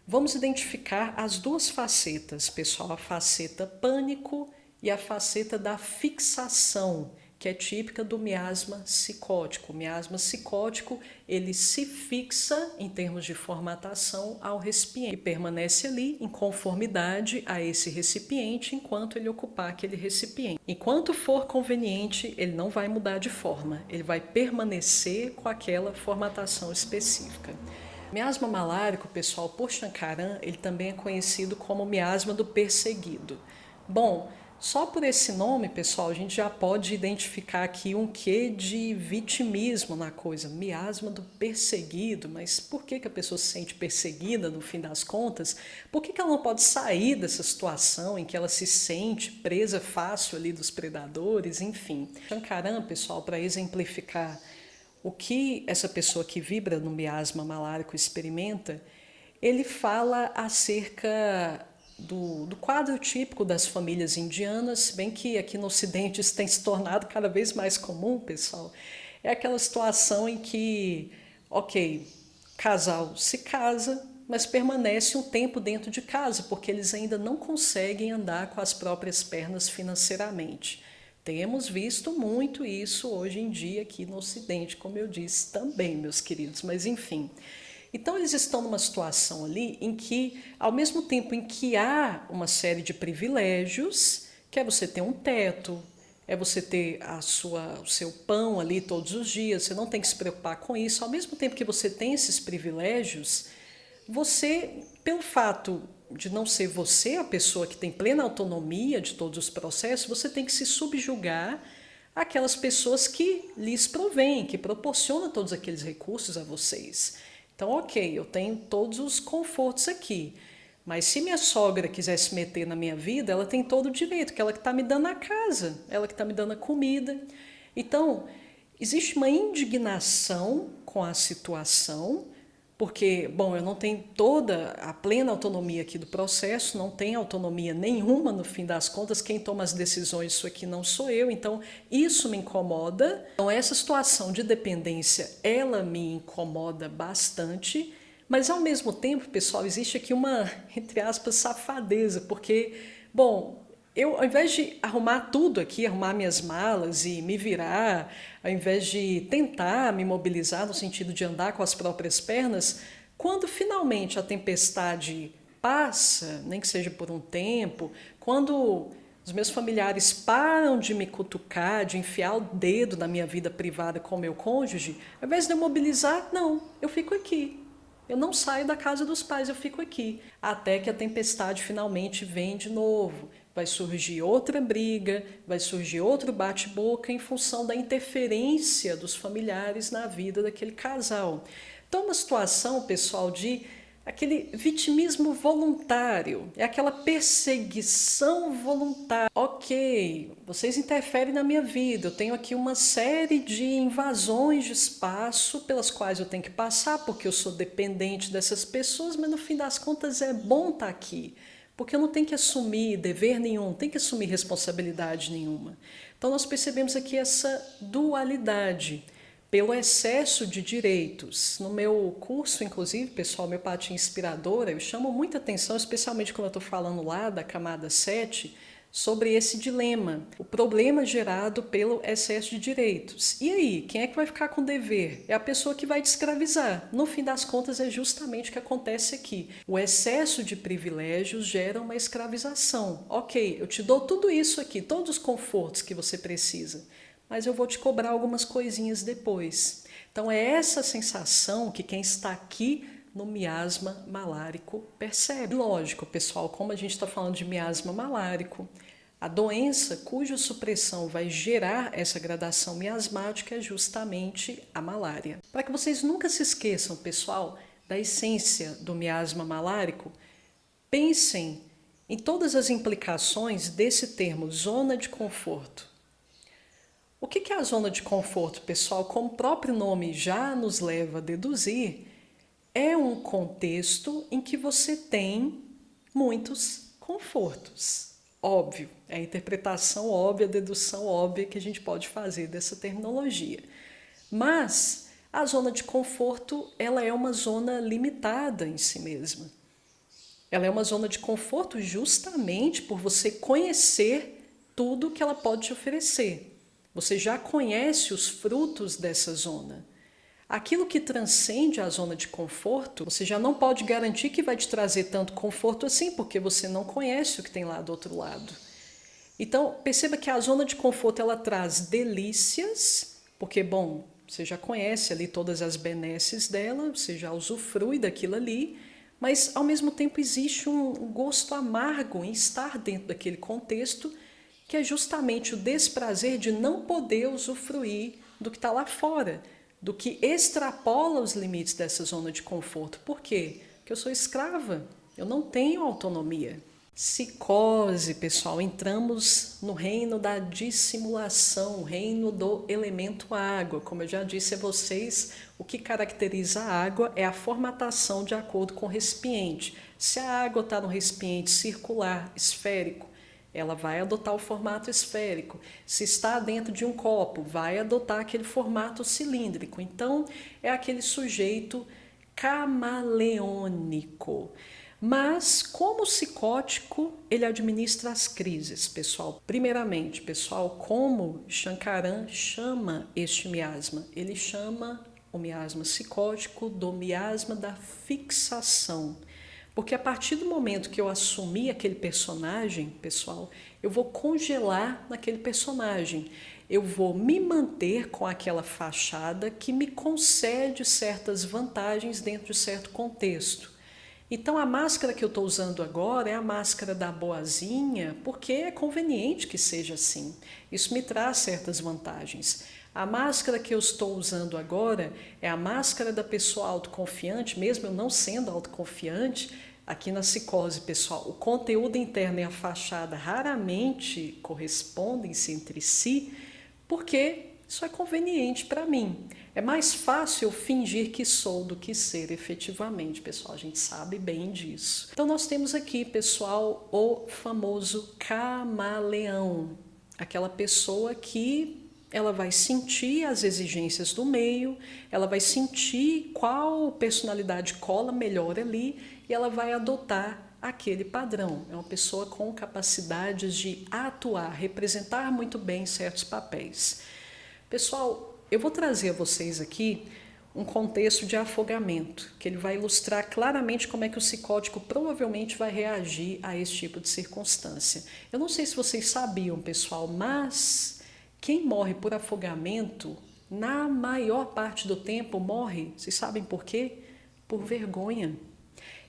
Vamos identificar as duas facetas, pessoal, a faceta pânico e a faceta da fixação, que é típica do miasma psicótico. O miasma psicótico, ele se fixa em termos de formatação ao recipiente e permanece ali em conformidade a esse recipiente enquanto ele ocupar aquele recipiente. Enquanto for conveniente, ele não vai mudar de forma, ele vai permanecer com aquela formatação específica. Miasma malárico, pessoal, por Shankaran, ele também é conhecido como miasma do perseguido. Bom, só por esse nome, pessoal, a gente já pode identificar aqui um quê de vitimismo na coisa, miasma do perseguido. Mas por que a pessoa se sente perseguida no fim das contas? Por que ela não pode sair dessa situação em que ela se sente presa fácil ali dos predadores? Enfim, Shankaran, pessoal, para exemplificar o que essa pessoa que vibra no miasma malárico experimenta, ele fala acerca do quadro típico das famílias indianas, se bem que aqui no Ocidente isso tem se tornado cada vez mais comum, pessoal. É aquela situação em que, ok, casal se casa, mas permanece um tempo dentro de casa, porque eles ainda não conseguem andar com as próprias pernas financeiramente. Temos visto muito isso hoje em dia aqui no Ocidente, como eu disse também, meus queridos, mas enfim. Então eles estão numa situação ali em que, ao mesmo tempo em que há uma série de privilégios, que é você ter um teto, é você ter o seu pão ali todos os dias, você não tem que se preocupar com isso, ao mesmo tempo que você tem esses privilégios, você, pelo fato de não ser você a pessoa que tem plena autonomia de todos os processos, você tem que se subjugar àquelas pessoas que lhes provêm, que proporcionam todos aqueles recursos a vocês. Então, ok, eu tenho todos os confortos aqui, mas se minha sogra quiser se meter na minha vida, ela tem todo o direito, que ela que está me dando a casa, ela que está me dando a comida. Então, existe uma indignação com a situação, porque, bom, eu não tenho toda a plena autonomia aqui do processo, não tenho autonomia nenhuma no fim das contas, quem toma as decisões isso aqui não sou eu, então isso me incomoda. Então essa situação de dependência, ela me incomoda bastante, mas ao mesmo tempo, pessoal, existe aqui uma, entre aspas, safadeza, porque, bom, eu, ao invés de arrumar tudo aqui, arrumar minhas malas e me virar, ao invés de tentar me mobilizar no sentido de andar com as próprias pernas, quando finalmente a tempestade passa, nem que seja por um tempo, quando os Os meus familiares param de me cutucar, de enfiar o dedo na minha vida privada com o meu cônjuge, ao invés de eu mobilizar, não, eu fico aqui. Eu não saio da casa dos pais, eu fico aqui. Até que a tempestade finalmente vem de novo. Vai surgir outra briga, vai surgir outro bate-boca em função da interferência dos familiares na vida daquele casal. Então, uma situação, pessoal, de aquele vitimismo voluntário, é aquela perseguição voluntária. Ok, vocês interferem na minha vida, eu tenho aqui uma série de invasões de espaço pelas quais eu tenho que passar, porque eu sou dependente dessas pessoas, mas no fim das contas é bom estar aqui, porque eu não tenho que assumir dever nenhum, não tenho que assumir responsabilidade nenhuma. Então nós percebemos aqui essa dualidade pelo excesso de direitos. No meu curso, inclusive, pessoal, Homeopatia Inspiradora, eu chamo muita atenção, especialmente quando eu estou falando lá da camada 7, sobre esse dilema, o problema gerado pelo excesso de direitos. E aí, quem é que vai ficar com o dever? É a pessoa que vai te escravizar. No fim das contas, é justamente o que acontece aqui. O excesso de privilégios gera uma escravização. Ok, eu te dou tudo isso aqui, todos os confortos que você precisa, mas eu vou te cobrar algumas coisinhas depois. Então é essa sensação que quem está aqui no miasma malárico percebe. Lógico, pessoal, como a gente está falando de miasma malárico, a doença cuja supressão vai gerar essa gradação miasmática é justamente a malária. Para que vocês nunca se esqueçam, pessoal, da essência do miasma malárico, pensem em todas as implicações desse termo, zona de conforto. O que é a zona de conforto, pessoal? Como o próprio nome já nos leva a deduzir, é um contexto em que você tem muitos confortos. Óbvio, é a interpretação óbvia, a dedução óbvia que a gente pode fazer dessa terminologia. Mas a zona de conforto, ela é uma zona limitada em si mesma. Ela é uma zona de conforto justamente por você conhecer tudo que ela pode te oferecer. Você já conhece os frutos dessa zona. Aquilo que transcende a zona de conforto, você já não pode garantir que vai te trazer tanto conforto assim, porque você não conhece o que tem lá do outro lado. Então, perceba que a zona de conforto ela traz delícias, porque, bom, você já conhece ali todas as benesses dela, você já usufrui daquilo ali, mas ao mesmo tempo existe um gosto amargo em estar dentro daquele contexto, que é justamente o desprazer de não poder usufruir do que está lá fora, do que extrapola os limites dessa zona de conforto. Por quê? Porque eu sou escrava, eu não tenho autonomia. Psicose, pessoal, entramos no reino da dissimulação, o reino do elemento água. Como eu já disse a vocês, o que caracteriza a água é a formatação de acordo com o recipiente. Se a água está no recipiente circular, esférico, ela vai adotar o formato esférico. Se está dentro de um copo, vai adotar aquele formato cilíndrico. Então, é aquele sujeito camaleônico. Mas, como psicótico, ele administra as crises, pessoal. Primeiramente, pessoal, como Shankaran chama este miasma? Ele chama o miasma psicótico do miasma da fixação. Porque a partir do momento que eu assumir aquele personagem, pessoal, eu vou congelar naquele personagem. Eu vou me manter com aquela fachada que me concede certas vantagens dentro de certo contexto. Então a máscara que eu estou usando agora é a máscara da boazinha, porque é conveniente que seja assim. Isso me traz certas vantagens. A máscara que eu estou usando agora é a máscara da pessoa autoconfiante, mesmo eu não sendo autoconfiante. Aqui na psicose, pessoal, o conteúdo interno e a fachada raramente correspondem-se entre si, porque isso é conveniente para mim. É mais fácil eu fingir que sou do que ser efetivamente, pessoal. A gente sabe bem disso. Então nós temos aqui, pessoal, o famoso camaleão. Aquela pessoa que ela vai sentir as exigências do meio, ela vai sentir qual personalidade cola melhor ali e ela vai adotar aquele padrão. É uma pessoa com capacidades de atuar, representar muito bem certos papéis. Pessoal, eu vou trazer a vocês aqui um contexto de afogamento, que ele vai ilustrar claramente como é que o psicótico provavelmente vai reagir a esse tipo de circunstância. Eu não sei se vocês sabiam, pessoal, mas quem morre por afogamento, na maior parte do tempo morre, vocês sabem por quê? Por vergonha.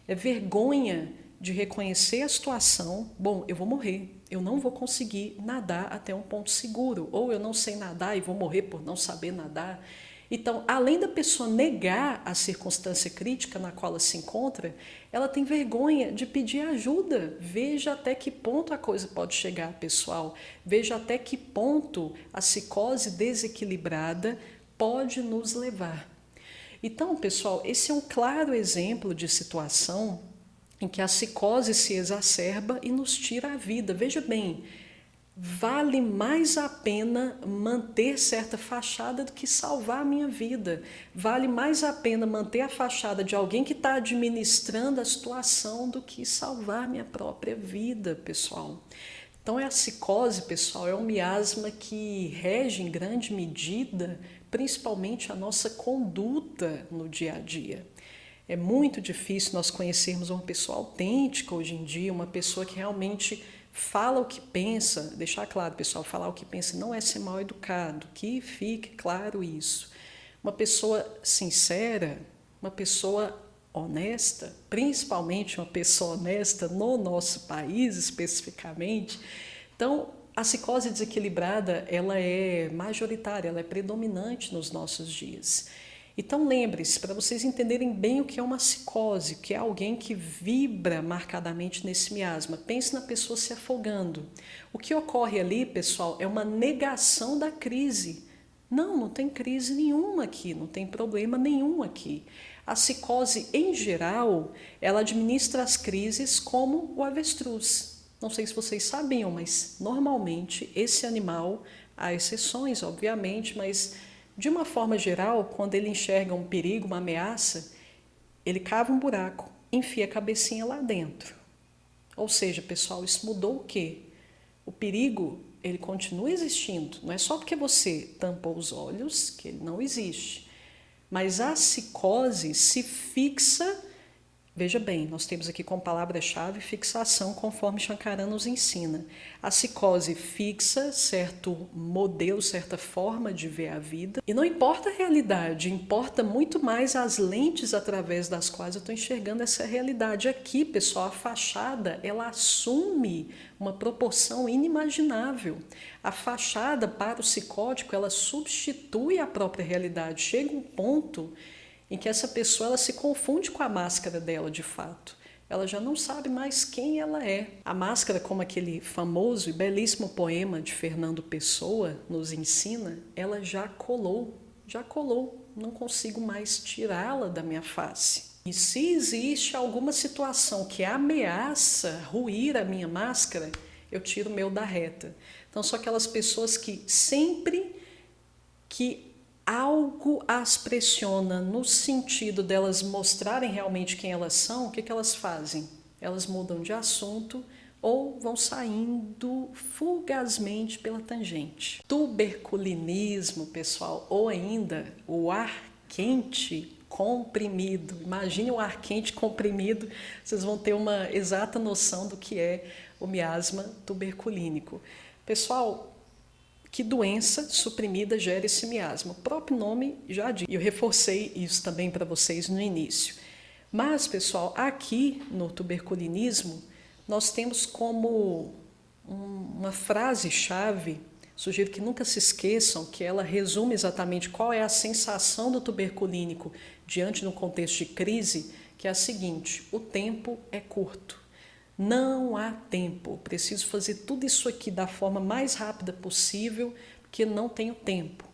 É vergonha de reconhecer a situação, bom, eu vou morrer, eu não vou conseguir nadar até um ponto seguro, ou eu não sei nadar e vou morrer por não saber nadar. Então, além da pessoa negar a circunstância crítica na qual ela se encontra, ela tem vergonha de pedir ajuda. Veja até que ponto a coisa pode chegar, pessoal. Veja até que ponto a psicose desequilibrada pode nos levar. Então, pessoal, esse é um claro exemplo de situação em que a psicose se exacerba e nos tira a vida. Veja bem, vale mais a pena manter certa fachada do que salvar a minha vida. Vale mais a pena manter a fachada de alguém que está administrando a situação do que salvar minha própria vida, pessoal. Então, a psicose, pessoal, é um miasma que rege em grande medida, principalmente a nossa conduta no dia a dia. É muito difícil nós conhecermos uma pessoa autêntica hoje em dia, uma pessoa que realmente fala o que pensa. Deixar claro, pessoal, falar o que pensa não é ser mal educado, que fique claro isso. Uma pessoa sincera, uma pessoa honesta, principalmente uma pessoa honesta no nosso país especificamente. Então, a psicose desequilibrada, ela é majoritária, ela é predominante nos nossos dias. Então lembre-se, para vocês entenderem bem o que é uma psicose, que é alguém que vibra marcadamente nesse miasma. Pense na pessoa se afogando. O que ocorre ali, pessoal, é uma negação da crise. Não tem crise nenhuma aqui, não tem problema nenhum aqui. A psicose, em geral, ela administra as crises como o avestruz. Não sei se vocês sabiam, mas normalmente esse animal, há exceções, obviamente, mas de uma forma geral, quando ele enxerga um perigo, uma ameaça, ele cava um buraco, enfia a cabecinha lá dentro. Ou seja, pessoal, isso mudou o quê? O perigo, ele continua existindo. Não é só porque você tampou os olhos que ele não existe. Mas a psicose se fixa. Veja bem, nós temos aqui como palavra-chave fixação, conforme Shankaran nos ensina. A psicose fixa certo modelo, certa forma de ver a vida. E não importa a realidade, importa muito mais as lentes através das quais eu estou enxergando essa realidade. Aqui, pessoal, a fachada, ela assume uma proporção inimaginável. A fachada, para o psicótico, ela substitui a própria realidade. Chega um ponto em que essa pessoa ela se confunde com a máscara dela de fato. Ela já não sabe mais quem ela é. A máscara, como aquele famoso e belíssimo poema de Fernando Pessoa nos ensina, ela já colou. Não consigo mais tirá-la da minha face. E se existe alguma situação que ameaça ruir a minha máscara, eu tiro o meu da reta. Então, são aquelas pessoas que sempre que algo as pressiona no sentido delas mostrarem realmente quem elas são, o que elas fazem? Elas mudam de assunto ou vão saindo fugazmente pela tangente. Tuberculinismo, pessoal, ou ainda o ar quente comprimido. Imagine o ar quente comprimido, vocês vão ter uma exata noção do que é o miasma tuberculínico. Pessoal, que doença suprimida gera esse miasma? O próprio nome já diz. E eu reforcei isso também para vocês no início. Mas, pessoal, aqui no tuberculinismo, nós temos como uma frase-chave, sugiro que nunca se esqueçam, que ela resume exatamente qual é a sensação do tuberculínico diante de um contexto de crise, que é a seguinte: o tempo é curto. Não há tempo, preciso fazer tudo isso aqui da forma mais rápida possível, porque não tenho tempo.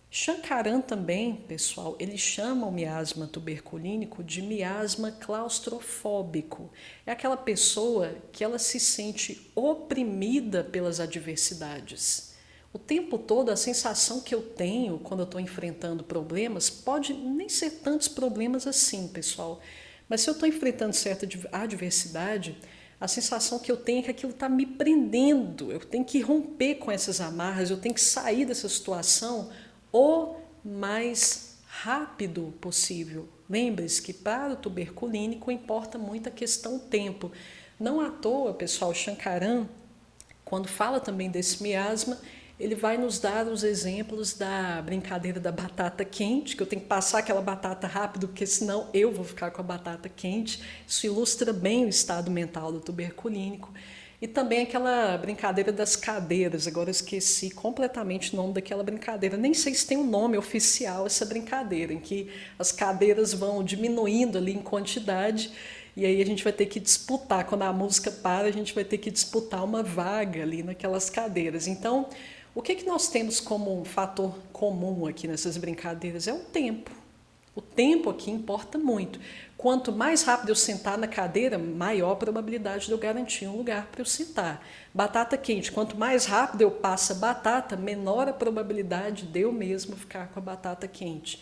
Shankaran também, pessoal, ele chama o miasma tuberculínico de miasma claustrofóbico. É aquela pessoa que ela se sente oprimida pelas adversidades. O tempo todo a sensação que eu tenho quando eu estou enfrentando problemas pode nem ser tantos problemas assim, pessoal. Mas se eu estou enfrentando certa adversidade, a sensação que eu tenho é que aquilo está me prendendo. Eu tenho que romper com essas amarras, eu tenho que sair dessa situação o mais rápido possível. Lembre-se que para o tuberculínico importa muito a questão tempo. Não à toa, pessoal, Shankaran, quando fala também desse miasma, ele vai nos dar os exemplos da brincadeira da batata quente, que eu tenho que passar aquela batata rápido, porque senão eu vou ficar com a batata quente. Isso ilustra bem o estado mental do tuberculínico. E também aquela brincadeira das cadeiras, agora eu esqueci completamente o nome daquela brincadeira. Nem sei se tem um nome oficial essa brincadeira, em que as cadeiras vão diminuindo ali em quantidade e aí a gente vai ter que disputar, quando a música para, a gente vai ter que disputar uma vaga ali naquelas cadeiras. Então, o que nós temos como um fator comum aqui nessas brincadeiras? É o tempo. O tempo aqui importa muito. Quanto mais rápido eu sentar na cadeira, maior a probabilidade de eu garantir um lugar para eu sentar. Batata quente, quanto mais rápido eu passo a batata, menor a probabilidade de eu mesmo ficar com a batata quente.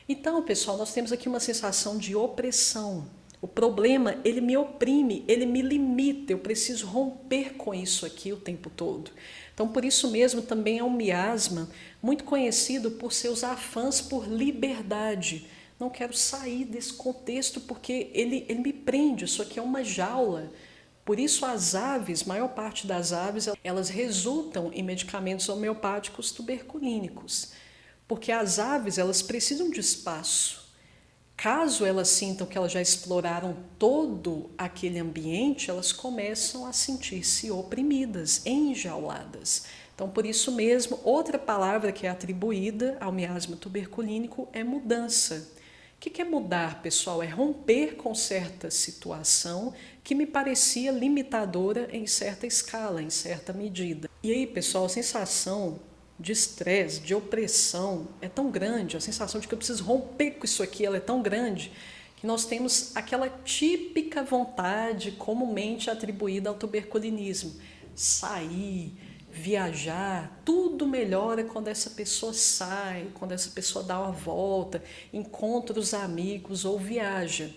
Então, pessoal, nós temos aqui uma sensação de opressão. O problema, ele me oprime, ele me limita, eu preciso romper com isso aqui o tempo todo. Então, por isso mesmo, também é um miasma muito conhecido por seus afãs por liberdade. Não quero sair desse contexto porque ele me prende, isso aqui é uma jaula. Por isso as aves, maior parte das aves, elas resultam em medicamentos homeopáticos tuberculínicos. Porque as aves, elas precisam de espaço. Caso elas sintam que elas já exploraram todo aquele ambiente, elas começam a sentir-se oprimidas, enjauladas. Então, por isso mesmo, outra palavra que é atribuída ao miasma tuberculínico é mudança. O que é mudar, pessoal? É romper com certa situação que me parecia limitadora em certa escala, em certa medida. E aí, pessoal, a sensação de estresse, de opressão é tão grande, a sensação de que eu preciso romper com isso aqui, ela é tão grande, que nós temos aquela típica vontade comumente atribuída ao tuberculinismo. Sair, viajar, tudo melhora quando essa pessoa sai, quando essa pessoa dá uma volta, encontra os amigos ou viaja.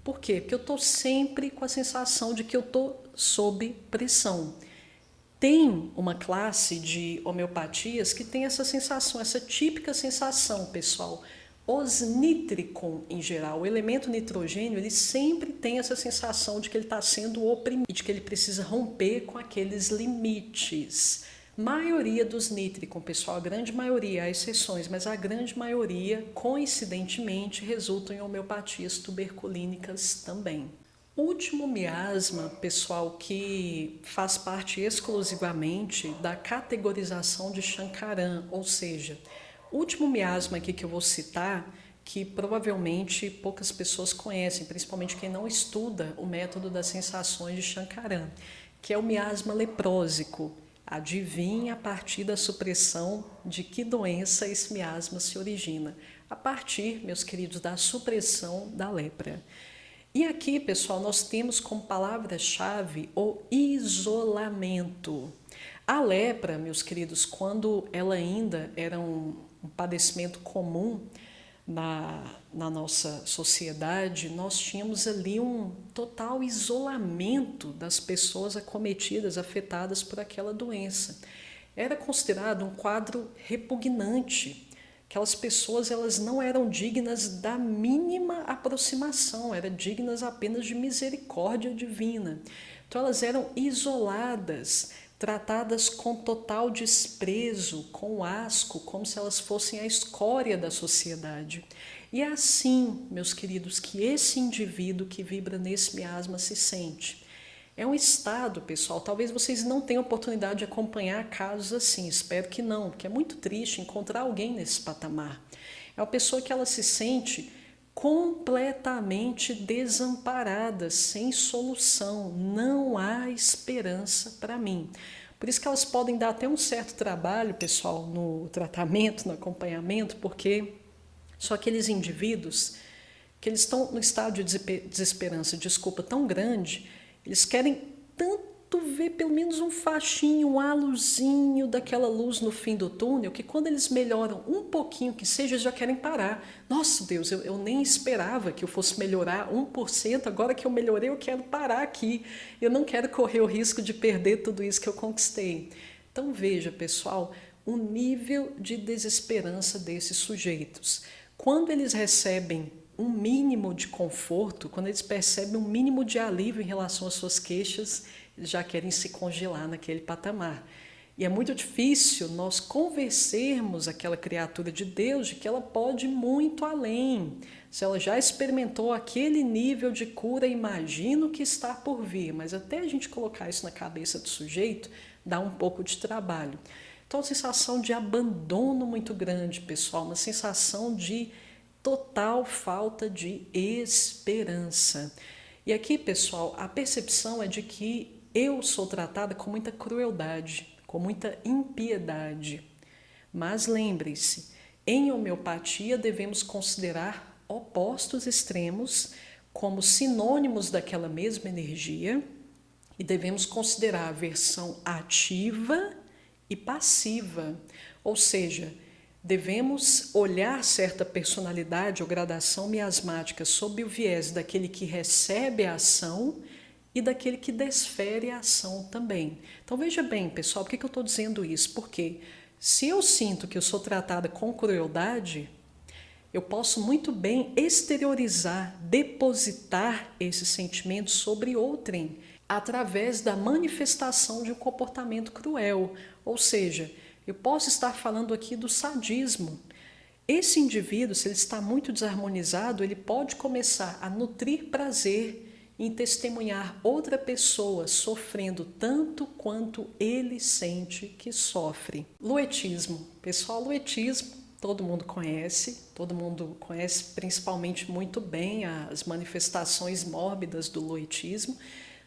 Por quê? Porque eu estou sempre com a sensação de que eu estou sob pressão. Tem uma classe de homeopatias que tem essa sensação, essa típica sensação, pessoal. Os nítricon, em geral, o elemento nitrogênio, ele sempre tem essa sensação de que ele está sendo oprimido, de que ele precisa romper com aqueles limites. Maioria dos nítricon, pessoal, a grande maioria, há exceções, mas a grande maioria, coincidentemente, resultam em homeopatias tuberculínicas também. O último miasma, pessoal, que faz parte exclusivamente da categorização de Shankaran, ou seja, o último miasma aqui que eu vou citar, que provavelmente poucas pessoas conhecem, principalmente quem não estuda o método das sensações de Shankaran, que é o miasma leprósico. Adivinha a partir da supressão de que doença esse miasma se origina? A partir, meus queridos, da supressão da lepra. E aqui, pessoal, nós temos como palavra-chave o isolamento. A lepra, meus queridos, quando ela ainda era um padecimento comum na nossa sociedade, nós tínhamos ali um total isolamento das pessoas acometidas, afetadas por aquela doença. Era considerado um quadro repugnante. Aquelas pessoas, elas não eram dignas da mínima aproximação, eram dignas apenas de misericórdia divina. Então elas eram isoladas, tratadas com total desprezo, com asco, como se elas fossem a escória da sociedade. E é assim, meus queridos, que esse indivíduo que vibra nesse miasma se sente. É um estado, pessoal, talvez vocês não tenham oportunidade de acompanhar casos assim, espero que não, porque é muito triste encontrar alguém nesse patamar. É uma pessoa que ela se sente completamente desamparada, sem solução, não há esperança para mim. Por isso que elas podem dar até um certo trabalho, pessoal, no tratamento, no acompanhamento, porque são aqueles indivíduos que eles estão no estado de desesperança, desculpa, tão grande. Eles querem tanto ver pelo menos um faixinho, um halozinho daquela luz no fim do túnel, que quando eles melhoram um pouquinho, que seja, eles já querem parar. Nossa, Deus, eu nem esperava que eu fosse melhorar 1%, agora que eu melhorei, eu quero parar aqui. Eu não quero correr o risco de perder tudo isso que eu conquistei. Então veja, pessoal, o nível de desesperança desses sujeitos. quando eles recebem um mínimo de conforto, quando eles percebem um mínimo de alívio em relação às suas queixas, eles já querem se congelar naquele patamar. E é muito difícil nós convencermos aquela criatura de Deus de que ela pode ir muito além. Se ela já experimentou aquele nível de cura, imagino que está por vir, mas até a gente colocar isso na cabeça do sujeito, dá um pouco de trabalho. Então, uma sensação de abandono muito grande, pessoal, uma sensação de total falta de esperança. E aqui, pessoal, a percepção é de que eu sou tratada com muita crueldade, com muita impiedade. Mas lembre-se, em homeopatia devemos considerar opostos extremos como sinônimos daquela mesma energia e devemos considerar a versão ativa e passiva, ou seja, devemos olhar certa personalidade ou gradação miasmática sob o viés daquele que recebe a ação e daquele que desfere a ação também. Então veja bem, pessoal, por que eu estou dizendo isso? Porque se eu sinto que eu sou tratada com crueldade, eu posso muito bem exteriorizar, depositar esse sentimento sobre outrem, através da manifestação de um comportamento cruel. Ou seja, eu posso estar falando aqui do sadismo. Esse indivíduo, se ele está muito desarmonizado, ele pode começar a nutrir prazer em testemunhar outra pessoa sofrendo tanto quanto ele sente que sofre. Luetismo. Pessoal, luetismo, todo mundo conhece principalmente muito bem as manifestações mórbidas do luetismo.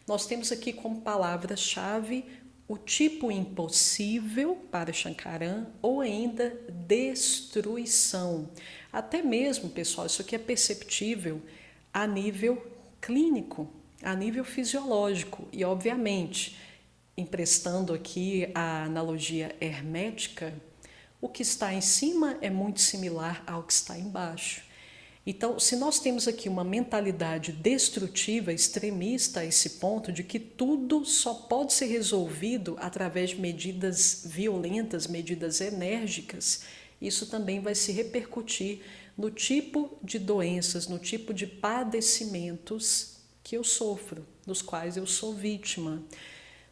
Nós temos aqui como palavra-chave o tipo impossível para Shankaran ou ainda destruição. Até mesmo, pessoal, isso aqui é perceptível a nível clínico, a nível fisiológico e, obviamente, emprestando aqui a analogia hermética, o que está em cima é muito similar ao que está embaixo. Então, se nós temos aqui uma mentalidade destrutiva, extremista a esse ponto de que tudo só pode ser resolvido através de medidas violentas, medidas enérgicas, isso também vai se repercutir no tipo de doenças, no tipo de padecimentos que eu sofro, dos quais eu sou vítima.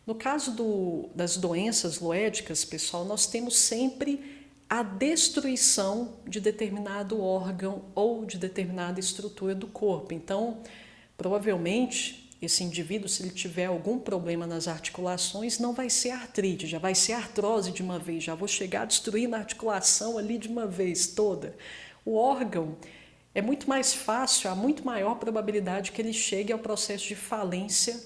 No caso das doenças loédicas, pessoal, nós temos sempre a destruição de determinado órgão ou de determinada estrutura do corpo. Então, provavelmente, esse indivíduo, se ele tiver algum problema nas articulações, não vai ser artrite, já vai ser artrose de uma vez, já vou chegar a destruir a articulação ali de uma vez toda. O órgão é muito mais fácil, há muito maior probabilidade que ele chegue ao processo de falência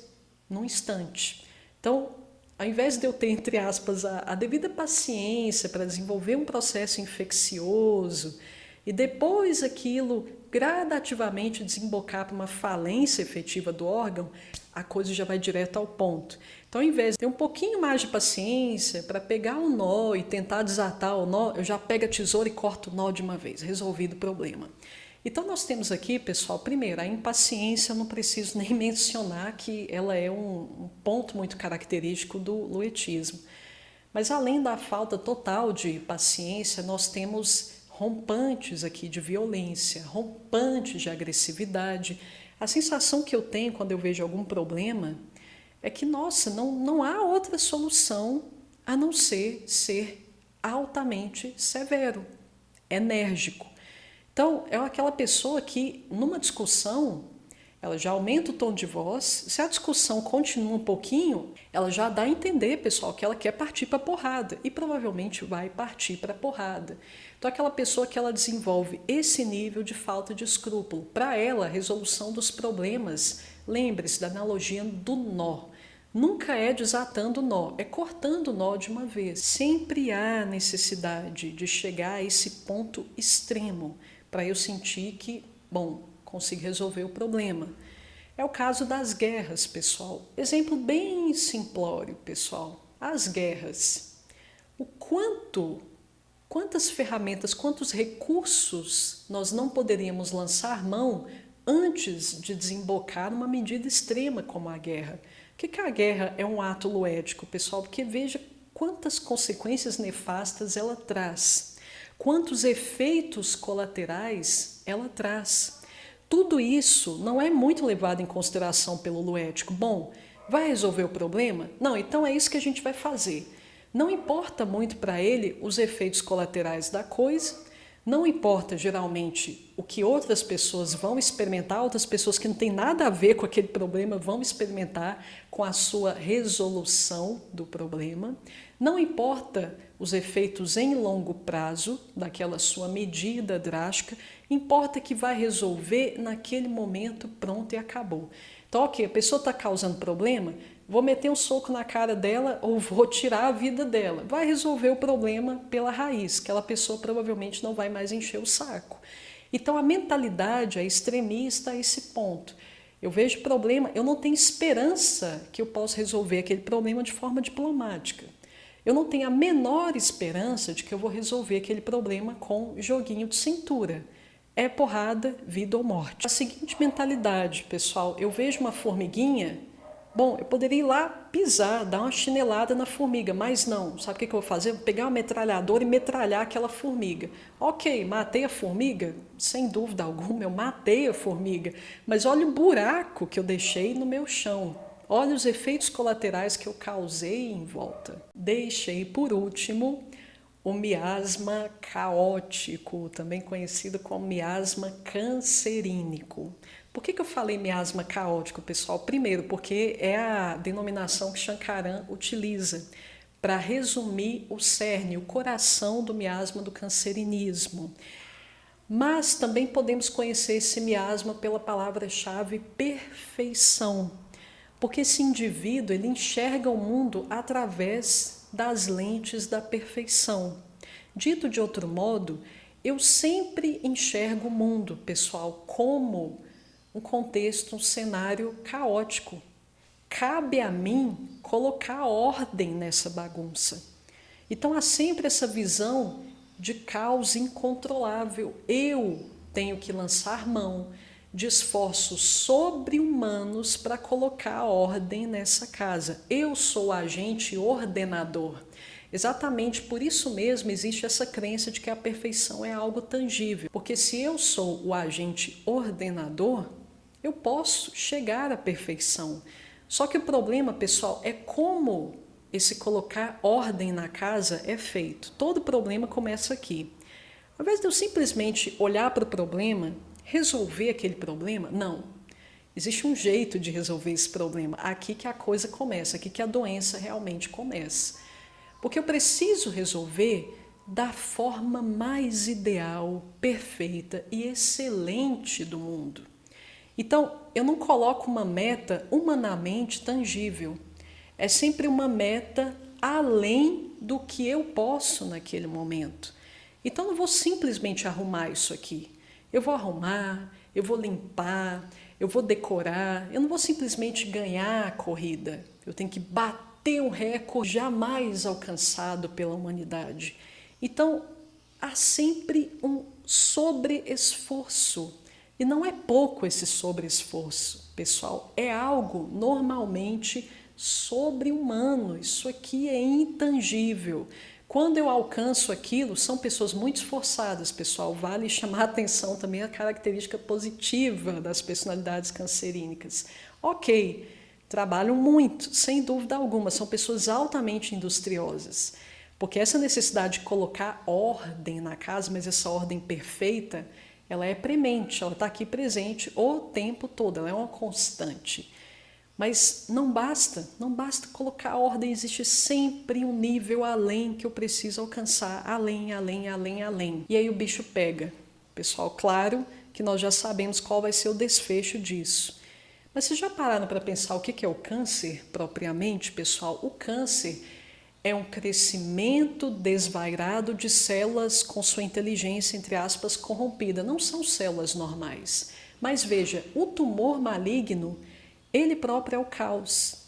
num instante. Então, ao invés de eu ter, entre aspas, a devida paciência para desenvolver um processo infeccioso e depois aquilo gradativamente desembocar para uma falência efetiva do órgão, a coisa já vai direto ao ponto. Então, ao invés de ter um pouquinho mais de paciência para pegar um nó e tentar desatar o nó, eu já pego a tesoura e corto o nó de uma vez, resolvido o problema. Então, nós temos aqui, pessoal, primeiro, a impaciência, eu não preciso nem mencionar que ela é um ponto muito característico do luetismo. Mas, além da falta total de paciência, nós temos rompantes aqui de violência, rompantes de agressividade. A sensação que eu tenho quando eu vejo algum problema é que, nossa, não há outra solução a não ser altamente severo, enérgico. Então, é aquela pessoa que, numa discussão, ela já aumenta o tom de voz. Se a discussão continua um pouquinho, ela já dá a entender, pessoal, que ela quer partir para a porrada. E provavelmente vai partir para a porrada. Então, aquela pessoa que ela desenvolve esse nível de falta de escrúpulo. Para ela, a resolução dos problemas, lembre-se da analogia do nó. Nunca é desatando o nó, é cortando o nó de uma vez. Sempre há necessidade de chegar a esse ponto extremo, para eu sentir que, bom, consigo resolver o problema. É o caso das guerras, pessoal. Exemplo bem simplório, pessoal. As guerras. Quantas ferramentas, quantos recursos nós não poderíamos lançar mão antes de desembocar numa medida extrema como a guerra? Por que a guerra é um ato luédico, pessoal? Porque veja quantas consequências nefastas ela traz. quantos efeitos colaterais ela traz. Tudo isso não é muito levado em consideração pelo luético. Bom, vai resolver o problema? Não, então é isso que a gente vai fazer. Não importa muito para ele os efeitos colaterais da coisa, não importa geralmente o que outras pessoas vão experimentar, outras pessoas que não têm nada a ver com aquele problema vão experimentar com a sua resolução do problema. Não importa os efeitos em longo prazo daquela sua medida drástica, importa que vai resolver naquele momento, pronto e acabou. Então, ok, a pessoa está causando problema, vou meter um soco na cara dela ou vou tirar a vida dela. Vai resolver o problema pela raiz, aquela pessoa provavelmente não vai mais encher o saco. Então a mentalidade é extremista a esse ponto. Eu vejo problema, eu não tenho esperança que eu possa resolver aquele problema de forma diplomática. Eu não tenho a menor esperança de que eu vou resolver aquele problema com joguinho de cintura. É porrada, vida ou morte. A seguinte mentalidade, pessoal, eu vejo uma formiguinha, bom, eu poderia ir lá pisar, dar uma chinelada na formiga, mas não. Sabe o que eu vou fazer? Vou pegar uma metralhadora e metralhar aquela formiga. Ok, matei a formiga? Sem dúvida alguma, eu matei a formiga. Mas olha o buraco que eu deixei no meu chão. Olha os efeitos colaterais que eu causei em volta. Deixei, por último, o miasma caótico, também conhecido como miasma cancerínico. Por que eu falei miasma caótico, pessoal? Primeiro, porque é a denominação que Shankaran utiliza para resumir o cerne, o coração do miasma do cancerinismo. Mas também podemos conhecer esse miasma pela palavra-chave perfeição, porque esse indivíduo ele enxerga o mundo através das lentes da perfeição. Dito de outro modo, eu sempre enxergo o mundo, pessoal, como um contexto, um cenário caótico. Cabe a mim colocar ordem nessa bagunça. Então há sempre essa visão de caos incontrolável. Eu tenho que lançar mão de esforços sobre-humanos para colocar ordem nessa casa. Eu sou o agente ordenador. Exatamente por isso mesmo existe essa crença de que a perfeição é algo tangível. Porque se eu sou o agente ordenador, eu posso chegar à perfeição. Só que o problema, pessoal, é como esse colocar ordem na casa é feito. Todo problema começa aqui. Ao invés de eu simplesmente olhar para o problema, resolver aquele problema, não. Existe um jeito de resolver esse problema. Aqui que a coisa começa, aqui que a doença realmente começa. Porque eu preciso resolver da forma mais ideal, perfeita e excelente do mundo. Então, eu não coloco uma meta humanamente tangível. É sempre uma meta além do que eu posso naquele momento. Então, eu não vou simplesmente arrumar isso aqui. Eu vou arrumar, eu vou limpar, eu vou decorar. Eu não vou simplesmente ganhar a corrida. Eu tenho que bater um recorde jamais alcançado pela humanidade. Então, há sempre um sobre-esforço. E não é pouco esse sobre-esforço, pessoal. É algo normalmente sobre-humano. Isso aqui é intangível. Quando eu alcanço aquilo, são pessoas muito esforçadas, pessoal. Vale chamar a atenção também a característica positiva das personalidades cancerínicas. Ok, trabalham muito, sem dúvida alguma. São pessoas altamente industriosas. Porque essa necessidade de colocar ordem na casa, mas essa ordem perfeita, ela é premente, ela está aqui presente o tempo todo, ela é uma constante. Mas não basta colocar ordem, existe sempre um nível além que eu preciso alcançar, além. E aí o bicho pega. Pessoal, claro que nós já sabemos qual vai ser o desfecho disso. Mas vocês já pararam para pensar o que é o câncer propriamente, pessoal? O câncer é um crescimento desvairado de células com sua inteligência, entre aspas, corrompida. Não são células normais. Mas veja, o tumor maligno, ele próprio é o caos.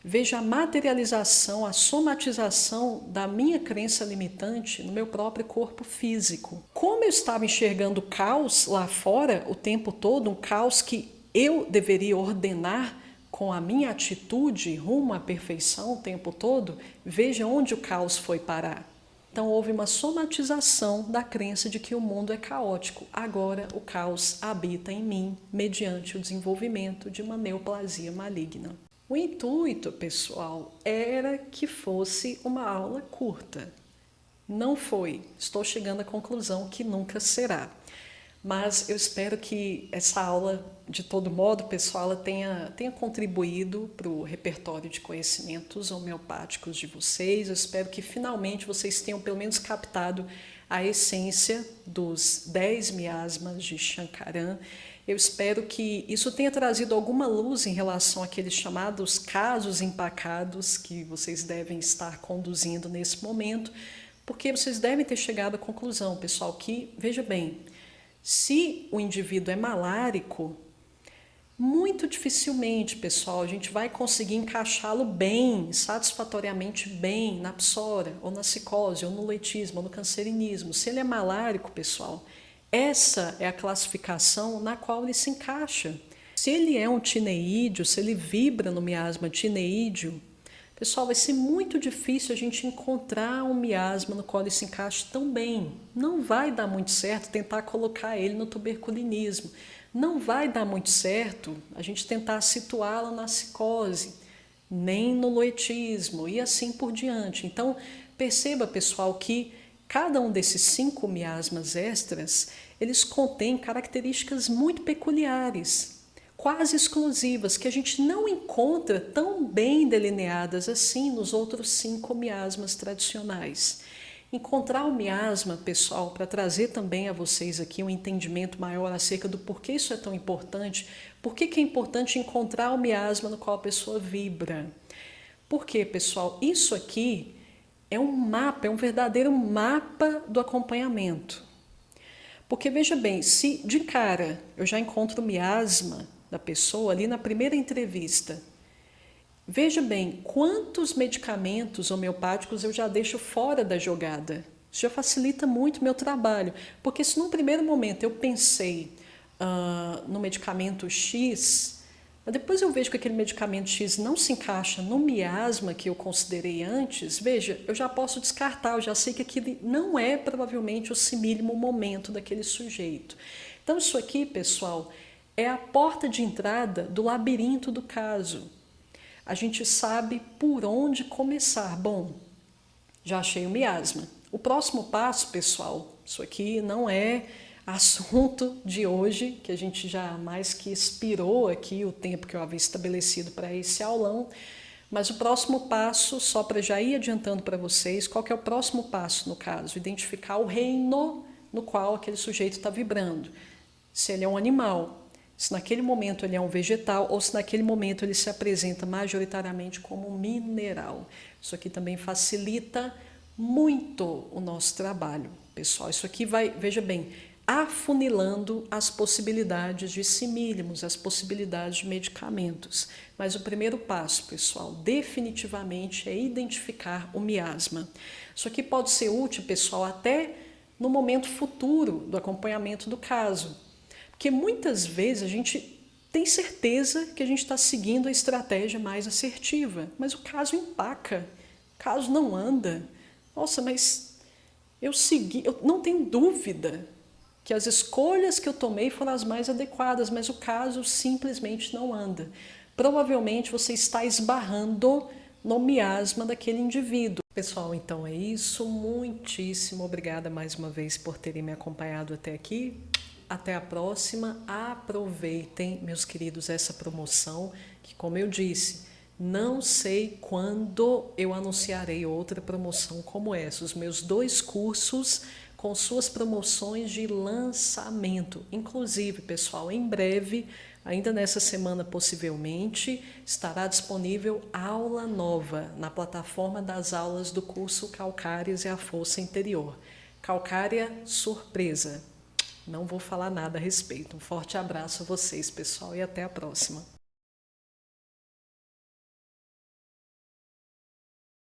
Veja a materialização, a somatização da minha crença limitante no meu próprio corpo físico. Como eu estava enxergando o caos lá fora o tempo todo, um caos que eu deveria ordenar com a minha atitude rumo à perfeição o tempo todo, veja onde o caos foi parar. Então houve uma somatização da crença de que o mundo é caótico. Agora o caos habita em mim mediante o desenvolvimento de uma neoplasia maligna. O intuito, pessoal, era que fosse uma aula curta. Não foi. Estou chegando à conclusão que nunca será. Mas eu espero que essa aula, de todo modo, pessoal, ela tenha contribuído para o repertório de conhecimentos homeopáticos de vocês. Eu espero que finalmente vocês tenham pelo menos captado a essência dos 10 miasmas de Shankaran. Eu espero que isso tenha trazido alguma luz em relação àqueles chamados casos empacados que vocês devem estar conduzindo nesse momento, porque vocês devem ter chegado à conclusão, pessoal, que, veja bem, se o indivíduo é malárico, muito dificilmente, pessoal, a gente vai conseguir encaixá-lo bem, satisfatoriamente bem, na psora, ou na psicose, ou no letismo, ou no cancerinismo. Se ele é malárico, pessoal, essa é a classificação na qual ele se encaixa. Se ele é um tineídeo, se ele vibra no miasma tineídeo, pessoal, vai ser muito difícil a gente encontrar um miasma no qual ele se encaixe tão bem. Não vai dar muito certo tentar colocar ele no tuberculinismo. Não vai dar muito certo a gente tentar situá-lo na psicose, nem no loetismo e assim por diante. Então, perceba, pessoal, que cada um desses 5 miasmas extras, eles contêm características muito peculiares, quase exclusivas, que a gente não encontra tão bem delineadas assim nos outros 5 miasmas tradicionais. Encontrar o miasma, pessoal, para trazer também a vocês aqui um entendimento maior acerca do porquê isso é tão importante, por que é importante encontrar o miasma no qual a pessoa vibra. Porque, pessoal, isso aqui é um mapa, é um verdadeiro mapa do acompanhamento. Porque, veja bem, se de cara eu já encontro o miasma da pessoa ali na primeira entrevista, veja bem, quantos medicamentos homeopáticos eu já deixo fora da jogada. Isso já facilita muito o meu trabalho, porque se num primeiro momento eu pensei no medicamento X, mas depois eu vejo que aquele medicamento X não se encaixa no miasma que eu considerei antes, veja, eu já posso descartar, eu já sei que aquele não é provavelmente o simílimo momento daquele sujeito. Então isso aqui, pessoal, é a porta de entrada do labirinto do caso. A gente sabe por onde começar. Bom, já achei o miasma. O próximo passo, pessoal, isso aqui não é assunto de hoje, que a gente já mais que expirou aqui o tempo que eu havia estabelecido para esse aulão, mas o próximo passo, só para já ir adiantando para vocês, qual que é o próximo passo no caso? Identificar o reino no qual aquele sujeito está vibrando. Se ele é um animal, se naquele momento ele é um vegetal ou se naquele momento ele se apresenta majoritariamente como um mineral. Isso aqui também facilita muito o nosso trabalho, pessoal. Isso aqui vai, veja bem, afunilando as possibilidades de simílimos, as possibilidades de medicamentos. Mas o primeiro passo, pessoal, definitivamente é identificar o miasma. Isso aqui pode ser útil, pessoal, até no momento futuro do acompanhamento do caso. Porque muitas vezes a gente tem certeza que a gente está seguindo a estratégia mais assertiva, mas o caso empaca, o caso não anda. Nossa, mas eu não tenho dúvida que as escolhas que eu tomei foram as mais adequadas, mas o caso simplesmente não anda. Provavelmente você está esbarrando no miasma daquele indivíduo. Pessoal, então é isso. Muitíssimo obrigada mais uma vez por terem me acompanhado até aqui. Até a próxima. Aproveitem, meus queridos, essa promoção, que, como eu disse, não sei quando eu anunciarei outra promoção como essa. Os meus 2 cursos com suas promoções de lançamento. Inclusive, pessoal, em breve, ainda nessa semana possivelmente, estará disponível aula nova na plataforma das aulas do curso Calcárias e a Força Interior. Calcária surpresa. Não vou falar nada a respeito. Um forte abraço a vocês, pessoal, e até a próxima.